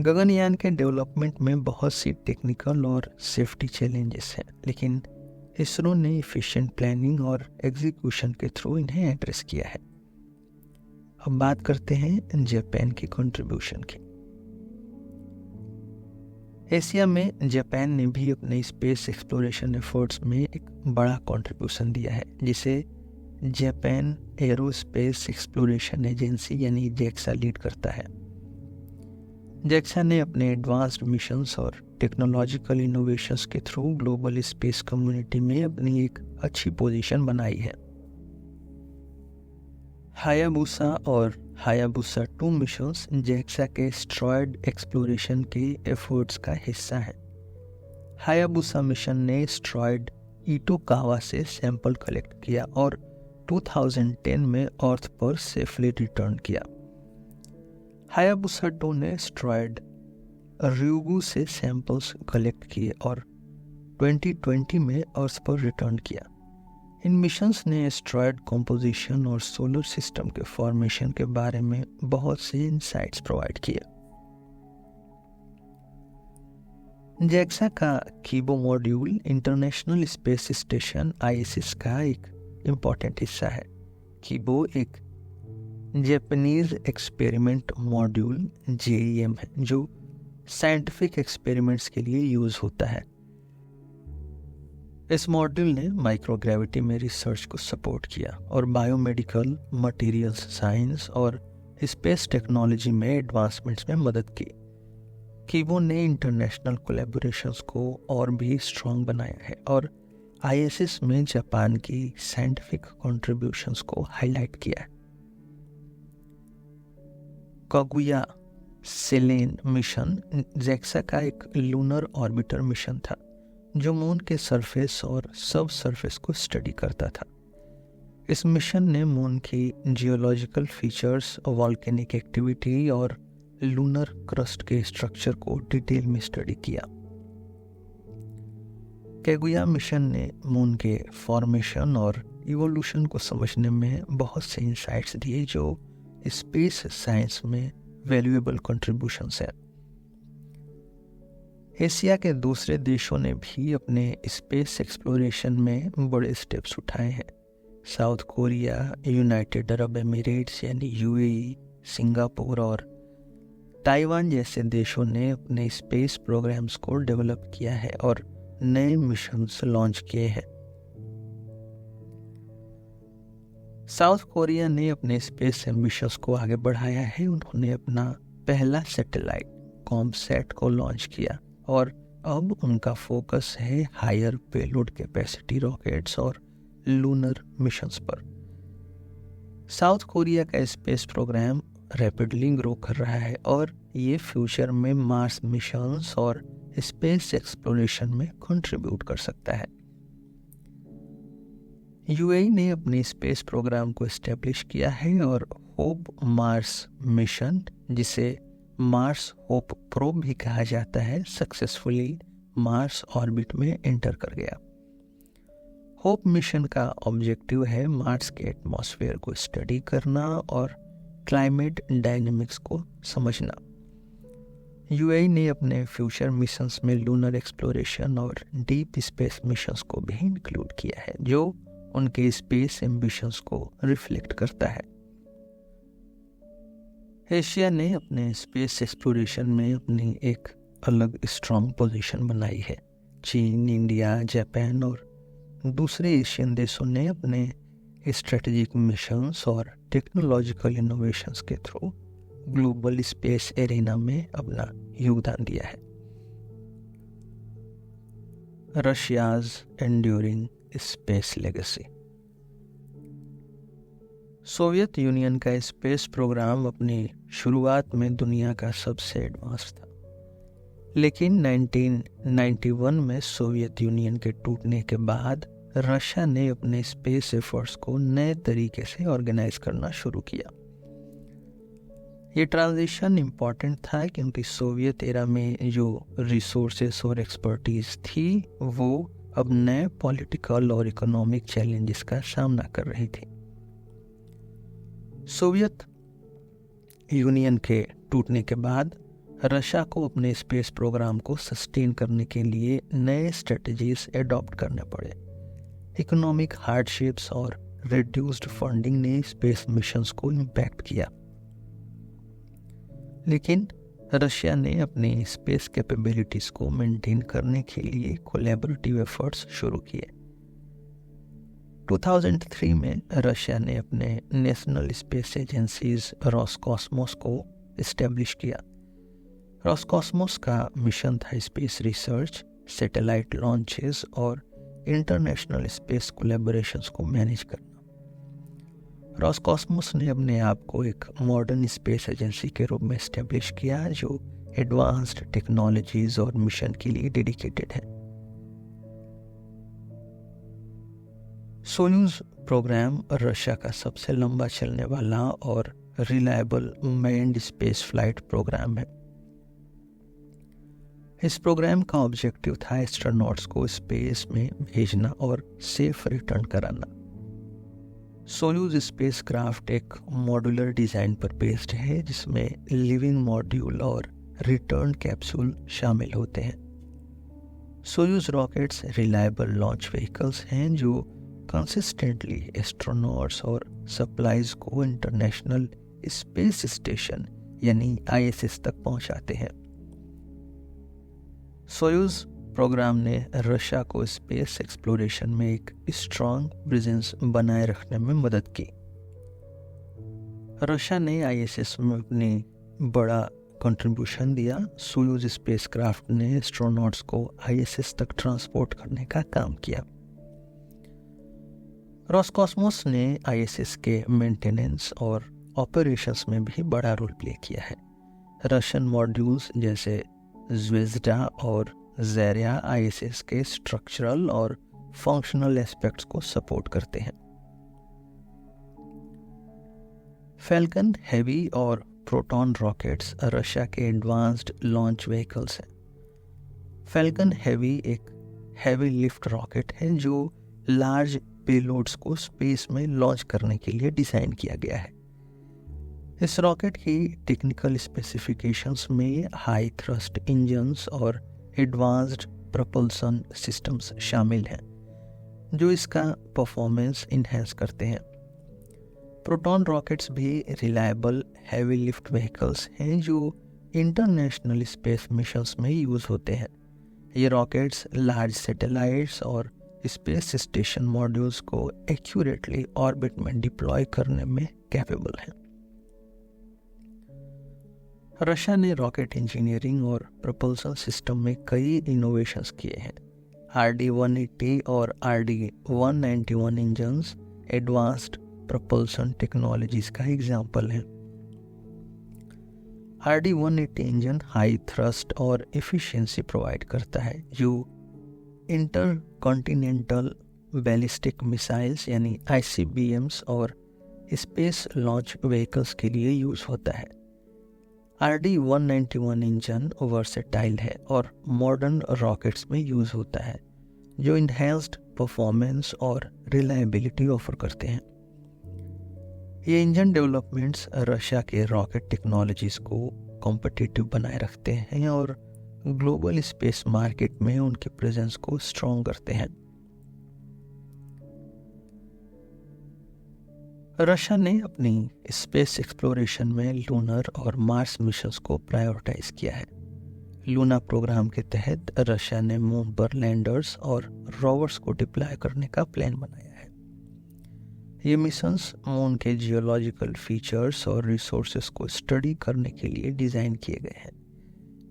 गगनयान के डेवलपमेंट में बहुत सी टेक्निकल और सेफ्टी चैलेंजेस हैं, लेकिन इसरो ने एफिशिएंट प्लानिंग और एग्जीक्यूशन के थ्रू इन्हें एड्रेस किया है। अब बात करते हैं जापान की कंट्रीब्यूशन की। एशिया में जापान ने भी अपने स्पेस एक्सप्लोरेशन एफर्ट्स में एक बड़ा कंट्रीब्यूशन दिया है जिसे जापान एरोस्पेस एक्सप्लोरेशन एजेंसी यानी JAXA लीड करता है। JAXA ने अपने एडवांस्ड मिशंस और टेक्नोलॉजिकल इनोवेशंस के थ्रू ग्लोबल स्पेस कम्युनिटी में अपनी एक अच्छी पोजीशन बनाई है। हायाबुसा और हायाबुसा 2 मिशंस JAXA के एस्टेरॉयड एक्सप्लोरेशन के एफर्ट्स का हिस्सा है। हायाबुसा मिशन ने एस्टेरॉयड इटोकावा से सैंपल कलेक्ट किया और 2010 में अर्थ पर सेफली रिटर्न किया। हायाबुसा 2 ने एस्टेरॉयड ryugu से सैंपल्स कलेक्ट किए और 2020 में अर्थ पर रिटर्न किया। इन मिशंस ने एस्टेरॉयड कंपोजिशन और सोलर सिस्टम के फॉर्मेशन के बारे में बहुत से इंसाइट्स प्रोवाइड किए। JAXA का Kibo module international space station ISS का एक इम्पॉर्टेंट हिस्सा है। कीबो एक जापानीज एक्सपेरिमेंट मॉड्यूल JEM है जो साइंटिफिक एक्सपेरिमेंट्स के लिए यूज होता है। इस मॉड्यूल ने माइक्रोग्रेविटी में रिसर्च को सपोर्ट किया और बायोमेडिकल, मटेरियल्स साइंस और स्पेस टेक्नोलॉजी में एडवांसमेंट्स में मदद की। कीबो ने इंटरनेशनल कोलैबोरेशंस को और भी स्ट्रॉन्ग बनाया है और ISS में जापान की साइंटिफिक कंट्रीब्यूशंस को हाईलाइट किया है। कागुया सेलेन मिशन JAXA का एक लूनर ऑर्बिटर मिशन था जो मून के सरफेस और सब सरफेस को स्टडी करता था। इस मिशन ने मून की जियोलॉजिकल फीचर्स, वॉल्केनिक एक्टिविटी और लूनर क्रस्ट के स्ट्रक्चर को डिटेल में स्टडी किया। कैगुया मिशन ने मून के फॉर्मेशन और इवोल्यूशन को समझने में बहुत से इंसाइट्स दिए जो स्पेस साइंस में वैल्यूएबल कंट्रीब्यूशंस हैं। एशिया के दूसरे देशों ने भी अपने स्पेस एक्सप्लोरेशन में बड़े स्टेप्स उठाए हैं। South Korea, United Arab Emirates यानी यूएई, सिंगापुर और ताइवान जैसे देशों ने अपने स्पेस प्रोग्राम्स को डेवलप किया है और नए मिशंस लॉन्च किए हैं। साउथ कोरिया ने अपने स्पेस एम्बिशंस को आगे बढ़ाया है। उन्होंने अपना पहला सैटेलाइट कॉमसैट को लॉन्च किया और अब उनका फोकस है हायर पेलोड कैपेसिटी रॉकेट्स और लूनर मिशंस पर। साउथ कोरिया का स्पेस प्रोग्राम रैपिडली ग्रो कर रहा है और ये फ्यूचर में मार्स मिशंस और स्पेस एक्सप्लोरेशन में कंट्रीब्यूट कर सकता है। यूएई ने अपने स्पेस प्रोग्राम को एस्टेब्लिश किया है और होप मार्स मिशन, जिसे मार्स होप प्रोब भी कहा जाता है, सक्सेसफुली मार्स ऑर्बिट में एंटर कर गया। होप मिशन का ऑब्जेक्टिव है मार्स के एटमॉस्फेयर को स्टडी करना और क्लाइमेट डायनेमिक्स को समझना। यूएई ने अपने फ्यूचर मिशंस में लूनर एक्सप्लोरेशन और डीप स्पेस मिशंस को भी इंक्लूड किया है, जो उनके स्पेस एम्बिशंस को रिफ्लेक्ट करता है। एशिया ने अपने स्पेस एक्सप्लोरेशन में अपनी एक अलग स्ट्रॉन्ग पोजीशन बनाई है। चीन, इंडिया, जापान और दूसरे एशियन देशों ने अपने स्ट्रेटेजिक मिशंस और टेक्नोलॉजिकल इनोवेशंस के थ्रू ग्लोबल स्पेस एरिना में अपना योगदान दिया है। Russia's enduring space legacy. Soviet union का स्पेस प्रोग्राम अपनी शुरुआत में दुनिया का सबसे एडवांस था, लेकिन 1991 में सोवियत यूनियन के टूटने के बाद रशिया ने अपने स्पेस एफर्ट्स को नए तरीके से ऑर्गेनाइज करना शुरू किया। ये ट्रांजिशन इम्पॉर्टेंट था क्योंकि सोवियत एरा में जो रिसोर्सेस और एक्सपर्टीज थी वो अब नए पॉलिटिकल और इकोनॉमिक चैलेंजेस का सामना कर रही थी। सोवियत यूनियन के टूटने के बाद रशिया को अपने स्पेस प्रोग्राम को सस्टेन करने के लिए नए स्ट्रेटजीज एडॉप्ट करने पड़े। इकोनॉमिक हार्डशिप्स और रिड्यूस्ड फंडिंग ने स्पेस मिशंस को इम्पैक्ट किया, लेकिन रशिया ने अपनी स्पेस कैपेबिलिटीज को मेंटेन करने के लिए कोलैबोरेटिव एफर्ट्स शुरू किए। 2003 में रशिया ने अपने नेशनल स्पेस एजेंसीज रॉसकॉस्मोस को एस्टेब्लिश किया। रॉसकॉस्मोस का मिशन था स्पेस रिसर्च, सैटेलाइट लॉन्चेस और इंटरनेशनल स्पेस कोलैबोरेशंस को मैनेज करना। रॉसकॉस्मोस ने अपने आप को एक मॉडर्न स्पेस एजेंसी के रूप में एस्टेब्लिश किया जो एडवांस्ड टेक्नोलॉजीज और मिशन के लिए डेडिकेटेड है। सोयूज प्रोग्राम रशिया का सबसे लंबा चलने वाला और reliable manned space flight programme है। इस प्रोग्राम का ऑब्जेक्टिव था एस्ट्रोनॉट्स को स्पेस में भेजना और सेफ रिटर्न कराना। सोयूज स्पेसक्राफ्ट एक मॉड्यूलर डिज़ाइन पर बेस्ड है जिसमें लिविंग मॉड्यूल और रिटर्न कैप्सूल शामिल होते हैं। Soyuz rockets reliable launch vehicles हैं जो कंसिस्टेंटली एस्ट्रोनॉट्स और सप्लाईज को इंटरनेशनल स्पेस स्टेशन यानी ISS तक पहुंचाते हैं। सोयूज प्रोग्राम ने रशिया को स्पेस एक्सप्लोरेशन में एक स्ट्रॉन्ग प्रेजेंस बनाए रखने में मदद की। रशिया ने ISS में अपनी बड़ा कंट्रीब्यूशन दिया। सोयूज स्पेसक्राफ्ट ने एस्ट्रोनॉट्स को ISS तक ट्रांसपोर्ट करने का काम किया। रॉसकॉस्मोस ने ISS के मेंटेनेंस और ऑपरेशंस में भी बड़ा रोल प्ले किया है। रशियन मॉड्यूल्स जैसे ज़्वेज़दा और ज़ारिया ISS के स्ट्रक्चरल और फंक्शनल एस्पेक्ट्स को सपोर्ट करते हैं। फैल्कन हैवी और प्रोटॉन रॉकेट्स रशिया के एडवांस्ड लॉन्च व्हीकल्स हैं। फैल्कन हैवी एक हैवी लिफ्ट रॉकेट है जो लार्ज पेलोड्स को स्पेस में लॉन्च करने के लिए डिज़ाइन किया गया है। इस रॉकेट की टेक्निकल स्पेसिफिकेशंस में हाई थ्रस्ट इंजन्स और एडवांस्ड प्रपल्सन सिस्टम्स शामिल हैं जो इसका परफॉर्मेंस इन्हेंस करते हैं। प्रोटॉन रॉकेट्स भी रिलायबल हैवी लिफ्ट व्हीकल्स हैं जो इंटरनेशनल स्पेस मिशंस में यूज़ होते हैं। ये रॉकेट्स लार्ज सैटेलाइट्स और स्पेस स्टेशन मॉड्यूल्स को एक्यूरेटली ऑर्बिट में डिप्लॉय करने में कैपेबल हैं। रशिया ने रॉकेट इंजीनियरिंग और प्रपल्सन सिस्टम में कई इनोवेशंस किए हैं। RD-180 और RD-191 engines advanced propulsion technologies का एग्जाम्पल है। RD-180 इंजन हाई थ्रस्ट और एफिशिएंसी प्रोवाइड करता है जो इंटरकॉन्टिनेंटल बैलिस्टिक मिसाइल्स यानी ICBMs और स्पेस लॉन्च व्हीकल्स के लिए यूज होता है। RD-191 इंजन वर्सेटाइल है और मॉडर्न रॉकेट्स में यूज होता है जो इन्हेंस्ड परफॉर्मेंस और रिलायबिलिटी ऑफर करते हैं। ये इंजन डेवलपमेंट्स रशिया के रॉकेट टेक्नोलॉजीज को कॉम्पिटिटिव बनाए रखते हैं और ग्लोबल स्पेस मार्केट में उनके प्रेजेंस को स्ट्रॉन्ग करते हैं। रशिया ने अपनी स्पेस एक्सप्लोरेशन में लूनर और मार्स मिशंस को प्रायोरिटाइज किया है। लूना प्रोग्राम के तहत रशिया ने मून पर लैंडर्स और रोवर्स को डिप्लॉय करने का प्लान बनाया है। ये मिशंस मून के जियोलॉजिकल फीचर्स और रिसोर्सेस को स्टडी करने के लिए डिज़ाइन किए गए हैं।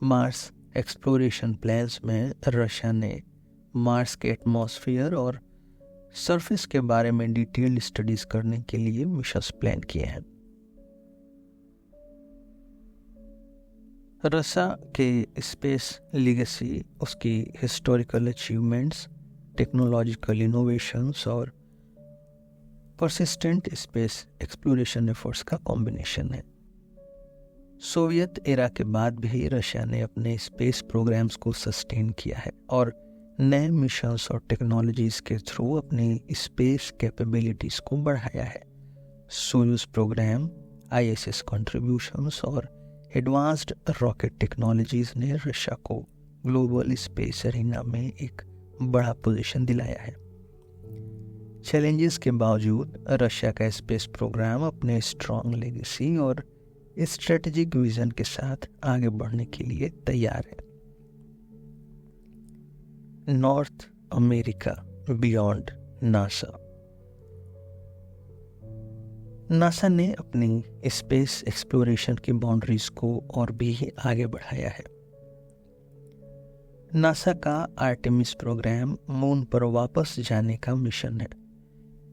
मार्स एक्सप्लोरेशन प्लान्स में रशिया ने मार्स के एटमॉस्फेयर और सरफेस के बारे में डिटेल स्टडीज करने के लिए मिशंस प्लान किए हैं। रशिया के स्पेस लीगेसी उसकी हिस्टोरिकल अचीवमेंट्स, टेक्नोलॉजिकल इनोवेशंस और परसिस्टेंट स्पेस एक्सप्लोरेशन एफर्ट्स का कॉम्बिनेशन है। सोवियत एरा के बाद भी रशिया ने अपने स्पेस प्रोग्राम्स को सस्टेन किया है और नए मिशंस और टेक्नोलॉजीज के थ्रू अपनी स्पेस कैपेबिलिटीज को बढ़ाया है। सोयूज प्रोग्राम, ISS कंट्रीब्यूशंस और एडवांस्ड रॉकेट टेक्नोलॉजीज ने रशिया को ग्लोबल स्पेस एरिना में एक बड़ा पोजीशन दिलाया है। चैलेंजेस के बावजूद रशिया का स्पेस प्रोग्राम अपने स्ट्रॉन्ग लेगेसी और स्ट्रेटेजिक विजन के साथ आगे बढ़ने के लिए तैयार है। North America beyond NASA. NASA ने अपनी स्पेस एक्सप्लोरेशन की बाउंड्रीज को और भी आगे बढ़ाया है। नासा का आर्टेमिस प्रोग्राम मून पर वापस जाने का मिशन है।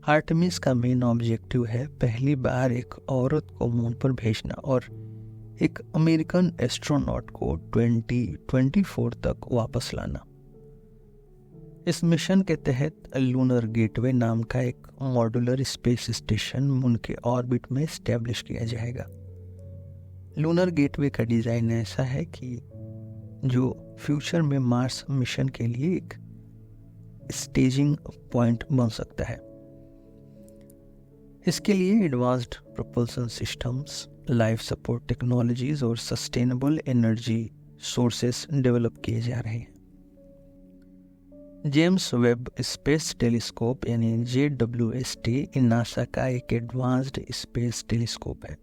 आर्टेमिस का मेन ऑब्जेक्टिव है पहली बार एक औरत को मून पर भेजना और एक अमेरिकन एस्ट्रोनॉट को 2024 तक वापस लाना। इस मिशन के तहत लूनर गेटवे नाम का एक मॉड्यूलर स्पेस स्टेशन मून के ऑर्बिट में एस्टेब्लिश किया जाएगा। लूनर गेटवे का डिज़ाइन ऐसा है कि जो फ्यूचर में मार्स मिशन के लिए एक स्टेजिंग पॉइंट बन सकता है। इसके लिए advanced propulsion systems, life support technologies और सस्टेनेबल एनर्जी सोर्सेस डेवलप किए जा रहे हैं। जेम्स वेब स्पेस टेलीस्कोप यानी JWST नासा का एक एडवांस्ड स्पेस टेलीस्कोप है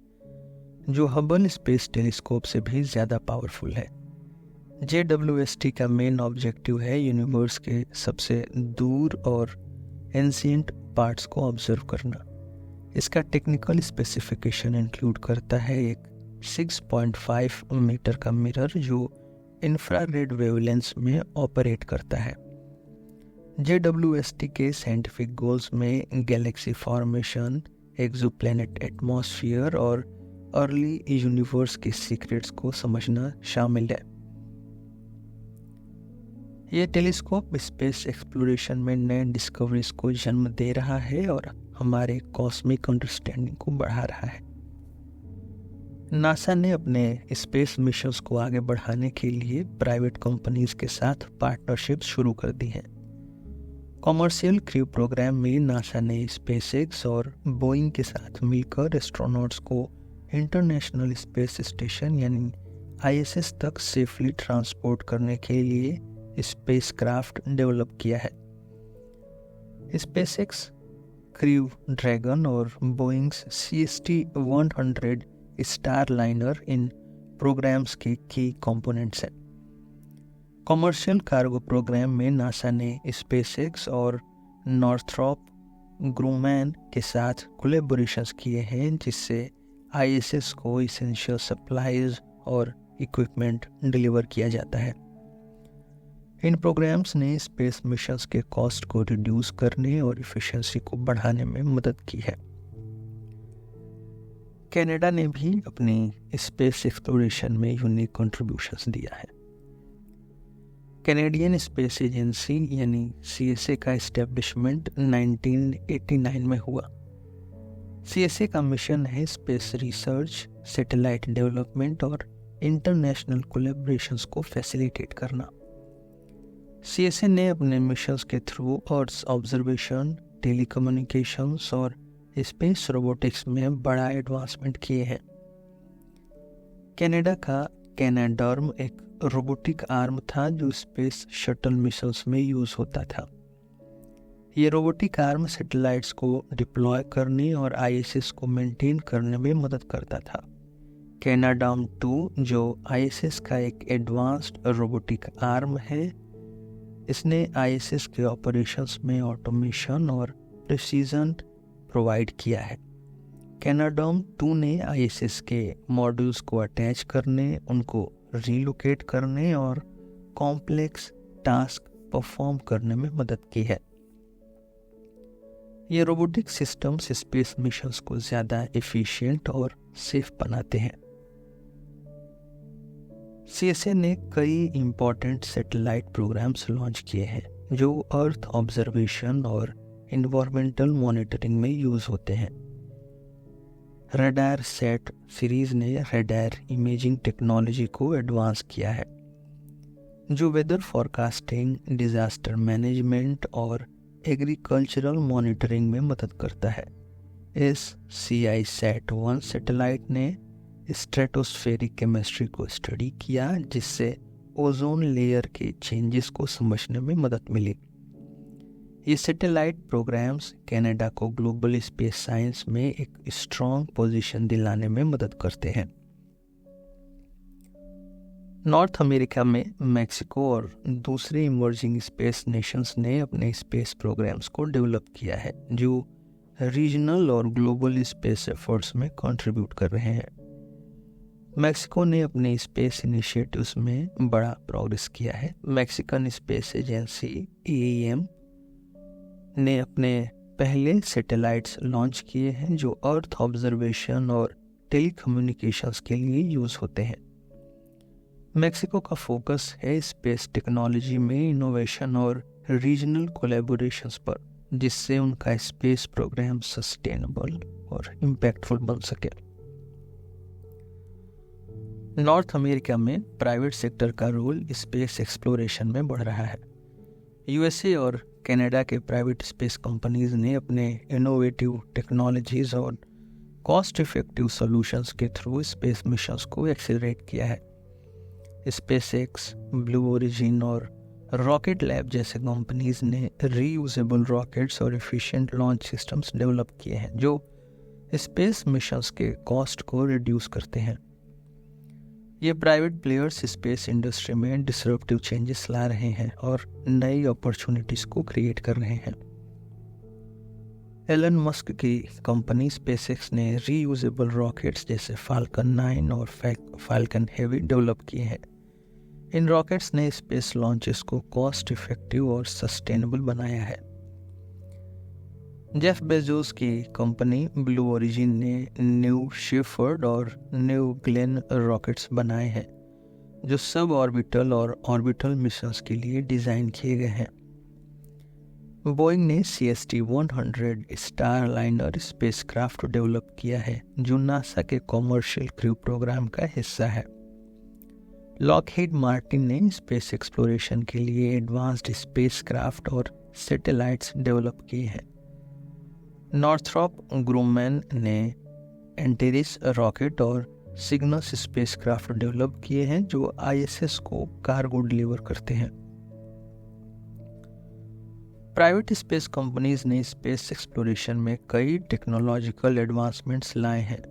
जो हबल स्पेस टेलीस्कोप से भी ज़्यादा पावरफुल है। JWST का मेन ऑब्जेक्टिव है यूनिवर्स के सबसे दूर और एंशिएंट पार्ट्स को ऑब्जर्व करना। इसका टेक्निकल स्पेसिफिकेशन इंक्लूड करता है एक 6.5 मीटर का मिरर जो इंफ्रारेड वेवलेंस में ऑपरेट करता है। JWST के साइंटिफिक गोल्स में गैलेक्सी फॉर्मेशन, एक्सोप्लैनेट एटमॉस्फेयर और अर्ली यूनिवर्स के सीक्रेट्स को समझना शामिल है। यह टेलीस्कोप स्पेस एक्सप्लोरेशन में नए डिस्कवरीज को जन्म दे रहा है और हमारे कॉस्मिक अंडरस्टैंडिंग को बढ़ा रहा है। नासा ने अपने स्पेस मिशंस को आगे बढ़ाने के लिए प्राइवेट कंपनीज के साथ पार्टनरशिप शुरू कर दी है। कॉमर्शियल क्रू प्रोग्राम में नासा ने स्पेसएक्स और बोइंग के साथ मिलकर एस्ट्रोनॉट्स को इंटरनेशनल स्पेस स्टेशन यानी ISS तक सेफली ट्रांसपोर्ट करने के लिए स्पेसक्राफ्ट डेवलप किया है। स्पेसएक्स, क्रू ड्रैगन और बोइंग्स CST-100 स्टारलाइनर इन प्रोग्राम्स के की कंपोनेंट्स हैं। कॉमर्शियल कार्गो प्रोग्राम में नासा ने स्पेसएक्स और नॉर्थरॉप ग्रूमैन के साथ कोलैबोरेशंस किए हैं, जिससे ISS को इसेंशियल सप्लाईज और इक्विपमेंट डिलीवर किया जाता है। इन प्रोग्राम्स ने स्पेस मिशंस के कॉस्ट को रिड्यूस करने और एफिशिएंसी को बढ़ाने में मदद की है। कनाडा ने भी अपनी स्पेस एक्सप्लोरेशन में यूनिक कंट्रीब्यूशंस दिया है। कैनेडियन स्पेस एजेंसी यानी CSA का एस्टेब्लिशमेंट 1989 में हुआ। CSA का मिशन है स्पेस रिसर्च, सैटेलाइट डेवलपमेंट और इंटरनेशनल कोलैबोरेशंस को फैसिलिटेट करना। CSA ने अपने मिशंस के थ्रू अर्थ ऑब्जर्वेशन, टेलीकम्युनिकेशंस और स्पेस रोबोटिक्स में बड़ा एडवांसमेंट किए हैं। कनाडा का कैनाडर्म एक रोबोटिक आर्म था जो स्पेस शटल मिशंस में यूज होता था। ये रोबोटिक आर्म सैटेलाइट्स को डिप्लॉय करने और ISS को मेंटेन करने में मदद करता था। कैनाडार्म-2 जो ISS का एक एडवांस्ड रोबोटिक आर्म है, इसने ISS के ऑपरेशंस में ऑटोमेशन और प्रिसीजन प्रोवाइड किया है। कैनाडार्म-2 ने ISS के मॉड्यूल्स को अटैच करने, उनको रीलोकेट करने और कॉम्प्लेक्स टास्क परफॉर्म करने में मदद की है। ये रोबोटिक सिस्टम्स स्पेस मिशंस को ज़्यादा एफिशिएंट और सेफ बनाते हैं। CSA ने कई इम्पोर्टेंट सैटेलाइट प्रोग्राम्स लॉन्च किए हैं जो अर्थ ऑब्जर्वेशन और इन्वायरमेंटल मॉनिटरिंग में यूज होते हैं। रडार सेट सीरीज ने रडार इमेजिंग टेक्नोलॉजी को एडवांस किया है, जो वेदर फॉरकास्टिंग, डिजास्टर मैनेजमेंट और एग्रीकल्चरल मॉनिटरिंग में मदद करता है। इस CISat-1 सैटेलाइट ने स्ट्रेटोस्फेरिक केमिस्ट्री को स्टडी किया, जिससे ओजोन लेयर के चेंजेस को समझने में मदद मिली। ये सैटेलाइट प्रोग्राम्स कनाडा को ग्लोबल स्पेस साइंस में एक स्ट्रॉन्ग पोजीशन दिलाने में मदद करते हैं। नॉर्थ अमेरिका में मैक्सिको और दूसरे इमर्जिंग स्पेस नेशंस ने अपने स्पेस प्रोग्राम्स को डेवलप किया है, जो रीजनल और ग्लोबल स्पेस एफर्ट्स में कंट्रीब्यूट कर रहे हैं। मैक्सिको ने अपने स्पेस इनिशिएटिव्स में बड़ा प्रोग्रेस किया है। मैक्सिकन स्पेस एजेंसी AEM ने अपने पहले सैटेलाइट्स लॉन्च किए हैं जो अर्थ ऑब्जर्वेशन और टेलीकम्युनिकेशंस के लिए यूज होते हैं। मैक्सिको का फोकस है स्पेस टेक्नोलॉजी में इनोवेशन और रीजनल कोलैबोरेशंस पर, जिससे उनका स्पेस प्रोग्राम सस्टेनेबल और इम्पैक्टफुल बन सके। नॉर्थ अमेरिका में प्राइवेट सेक्टर का रोल स्पेस एक्सप्लोरेशन में बढ़ रहा है। USA और कनाडा के प्राइवेट स्पेस कंपनीज ने अपने इनोवेटिव टेक्नोलॉजीज और कॉस्ट इफेक्टिव सॉल्यूशंस के थ्रू स्पेस मिशंस को एक्सेलरेट किया है। SpaceX, ब्लू ओरिजिन और रॉकेट लैब जैसे कंपनीज ने रीयूजेबल रॉकेट्स और एफिशिएंट लॉन्च सिस्टम्स डेवलप किए हैं जो स्पेस मिशंस के कॉस्ट को रिड्यूस करते हैं। ये प्राइवेट प्लेयर्स स्पेस इंडस्ट्री में डिसरप्टिव चेंजेस ला रहे हैं और नई अपॉर्चुनिटीज को क्रिएट कर रहे हैं। एलन मस्क की कंपनी SpaceX ने रीयूजेबल रॉकेट्स जैसे फाल्कन 9 और फाल्कन हेवी डेवलप किए हैं। इन रॉकेट्स ने स्पेस लॉन्चेस को कॉस्ट इफेक्टिव और सस्टेनेबल बनाया है। जेफ बेजोस की कंपनी ब्लू ओरिजिन ने न्यू शेफर्ड और न्यू ग्लेन रॉकेट्स बनाए हैं जो सब ऑर्बिटल और ऑर्बिटल मिशंस के लिए डिज़ाइन किए गए हैं। बोइंग ने CST-100 स्टारलाइनर स्पेसक्राफ्ट डेवलप किया है जो नासा के कॉमर्शियल क्रू प्रोग्राम का हिस्सा है। लॉकहीड मार्टिन ने स्पेस एक्सप्लोरेशन के लिए एडवांस्ड स्पेसक्राफ्ट और सैटेलाइट्स डेवलप किए हैं। नॉर्थरॉप ग्रूमैन ने एंटेरिस रॉकेट और सिग्नस स्पेसक्राफ्ट डेवलप किए हैं जो ISS को कार्गो डिलीवर करते हैं। प्राइवेट स्पेस कंपनीज ने स्पेस एक्सप्लोरेशन में कई टेक्नोलॉजिकल एडवांसमेंट्स लाए हैं।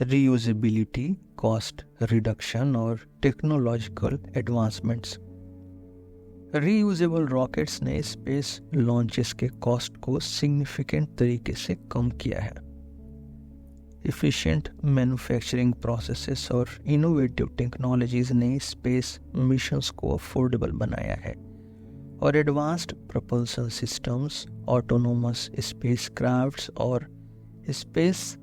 रीयूजेबिलिटी, कॉस्ट रिडक्शन और टेक्नोलॉजिकल एडवांसमेंट्स। रीयूजेबल रॉकेट्स ने स्पेस लॉन्चेस के कॉस्ट को सिग्निफिकेंट तरीके से कम किया है। एफिशिएंट मैन्युफैक्चरिंग प्रोसेसेस और इनोवेटिव टेक्नोलॉजीज ने स्पेस मिशंस को अफोर्डेबल बनाया है और advanced propulsion systems, autonomous spacecrafts और स्पेस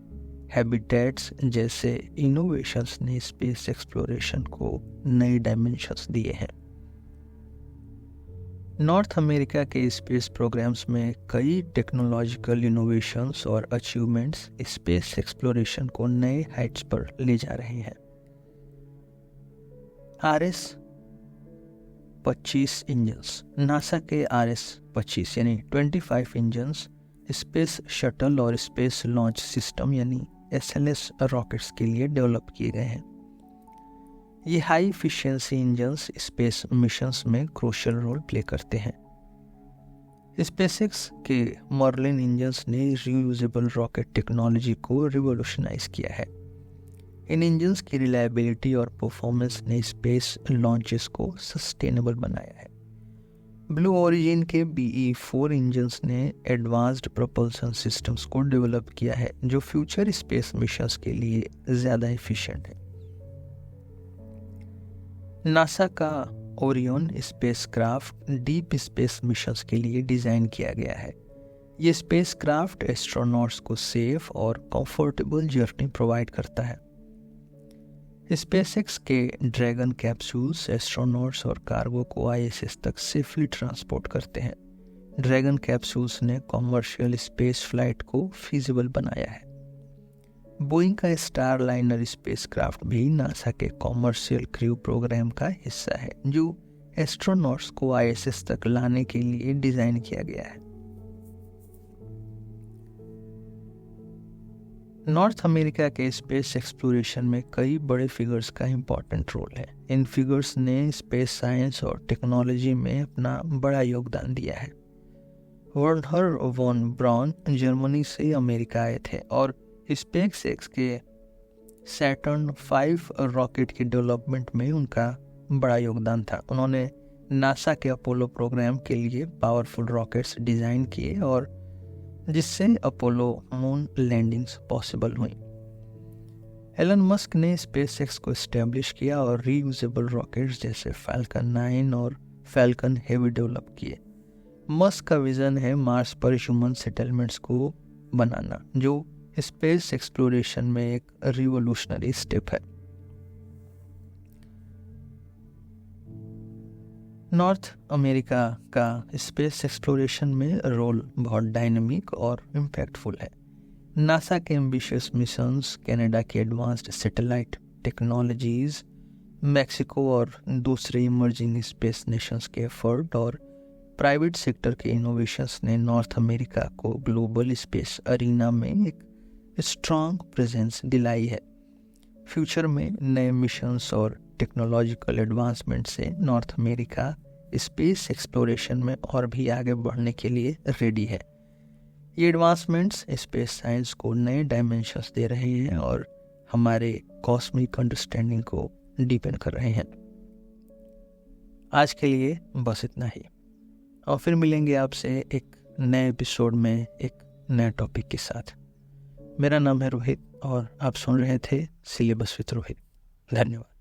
हैबिटेट्स जैसे इनोवेशंस ने स्पेस एक्सप्लोरेशन को नए डायमेंशंस दिए हैं। नॉर्थ अमेरिका के स्पेस प्रोग्राम्स में कई टेक्नोलॉजिकल इनोवेशंस और अचीवमेंट्स स्पेस एक्सप्लोरेशन को नए हाइट्स पर ले जा रहे हैं। RS-25 engines. नासा के RS-25 यानी 25 इंजन्स स्पेस शटल और स्पेस लॉन्च सिस्टम यानी SLS रॉकेट्स के लिए डेवलप किए गए हैं। ये high efficiency engines space missions में क्रूशियल रोल प्ले करते हैं। स्पेसएक्स के मर्लिन इंजन्स ने रीयूजेबल रॉकेट टेक्नोलॉजी को रिवोल्यूशनाइज किया है। इन इंजन्स की रिलायबिलिटी और परफॉर्मेंस ने स्पेस लॉन्चेस को सस्टेनेबल बनाया है। ब्लू ओरिजिन के BE-4 इंजन्स ने एडवांस्ड प्रोपल्सन सिस्टम्स को डेवलप किया है जो फ्यूचर स्पेस मिशंस के लिए ज़्यादा एफिशिएंट है। नासा का Orion spacecraft deep space missions के लिए डिज़ाइन किया गया है। ये स्पेसक्राफ्ट एस्ट्रोनॉट्स को सेफ और कंफर्टेबल जर्नी प्रोवाइड करता है। स्पेसएक्स के ड्रैगन कैप्सूल्स एस्ट्रोनॉट्स और कार्गो को ISS तक सेफली ट्रांसपोर्ट करते हैं। ड्रैगन कैप्सूल्स ने कॉमर्शियल स्पेस फ्लाइट को फीजिबल बनाया है। बोइंग का स्टारलाइनर स्पेसक्राफ्ट भी नासा के कॉमर्शियल क्रू प्रोग्राम का हिस्सा है जो एस्ट्रोनॉट्स को ISS तक लाने के लिए डिजाइन किया गया है। नॉर्थ अमेरिका के स्पेस एक्सप्लोरेशन में कई बड़े फिगर्स का इम्पोर्टेंट रोल है। इन फिगर्स ने स्पेस साइंस और टेक्नोलॉजी में अपना बड़ा योगदान दिया है। वर्नर वॉन ब्राउन जर्मनी से अमेरिका आए थे और स्पेसएक्स के सैटर्न 5 रॉकेट के डेवलपमेंट में उनका बड़ा योगदान था। उन्होंने नासा के अपोलो प्रोग्राम के लिए पावरफुल रॉकेट्स डिज़ाइन किए और जिससे अपोलो मून लैंडिंग्स पॉसिबल हुई। एलन मस्क ने स्पेसएक्स को एस्टेब्लिश किया और रीयूजेबल रॉकेट्स जैसे फैल्कन 9 और फैल्कन हेवी डेवलप किए। मस्क का विजन है मार्स पर ह्यूमन सेटलमेंट्स को बनाना जो स्पेस एक्सप्लोरेशन में एक रिवोल्यूशनरी स्टेप है। नॉर्थ अमेरिका का स्पेस एक्सप्लोरेशन में रोल बहुत डायनामिक और इम्पैक्टफुल है। नासा के एम्बिशियस मिशंस, कनाडा के एडवांस्ड सैटेलाइट टेक्नोलॉजीज, मैक्सिको और दूसरे इमर्जिंग स्पेस नेशंस के एफर्ट और प्राइवेट सेक्टर के इनोवेशंस ने नॉर्थ अमेरिका को ग्लोबल स्पेस अरीना में एक स्ट्रॉन्ग प्रेजेंस दिलाई है। फ्यूचर में नए मिशंस और टेक्नोलॉजिकल एडवांसमेंट से नॉर्थ अमेरिका स्पेस एक्सप्लोरेशन में और भी आगे बढ़ने के लिए रेडी है। ये एडवांसमेंट्स स्पेस साइंस को नए डायमेंशंस दे रहे हैं और हमारे कॉस्मिक अंडरस्टैंडिंग को डीपन कर रहे हैं। आज के लिए बस इतना ही और फिर मिलेंगे आपसे एक नए एपिसोड में एक नए टॉपिक के साथ। मेरा नाम है रोहित और आप सुन रहे थे सिलेबस विद रोहित। धन्यवाद।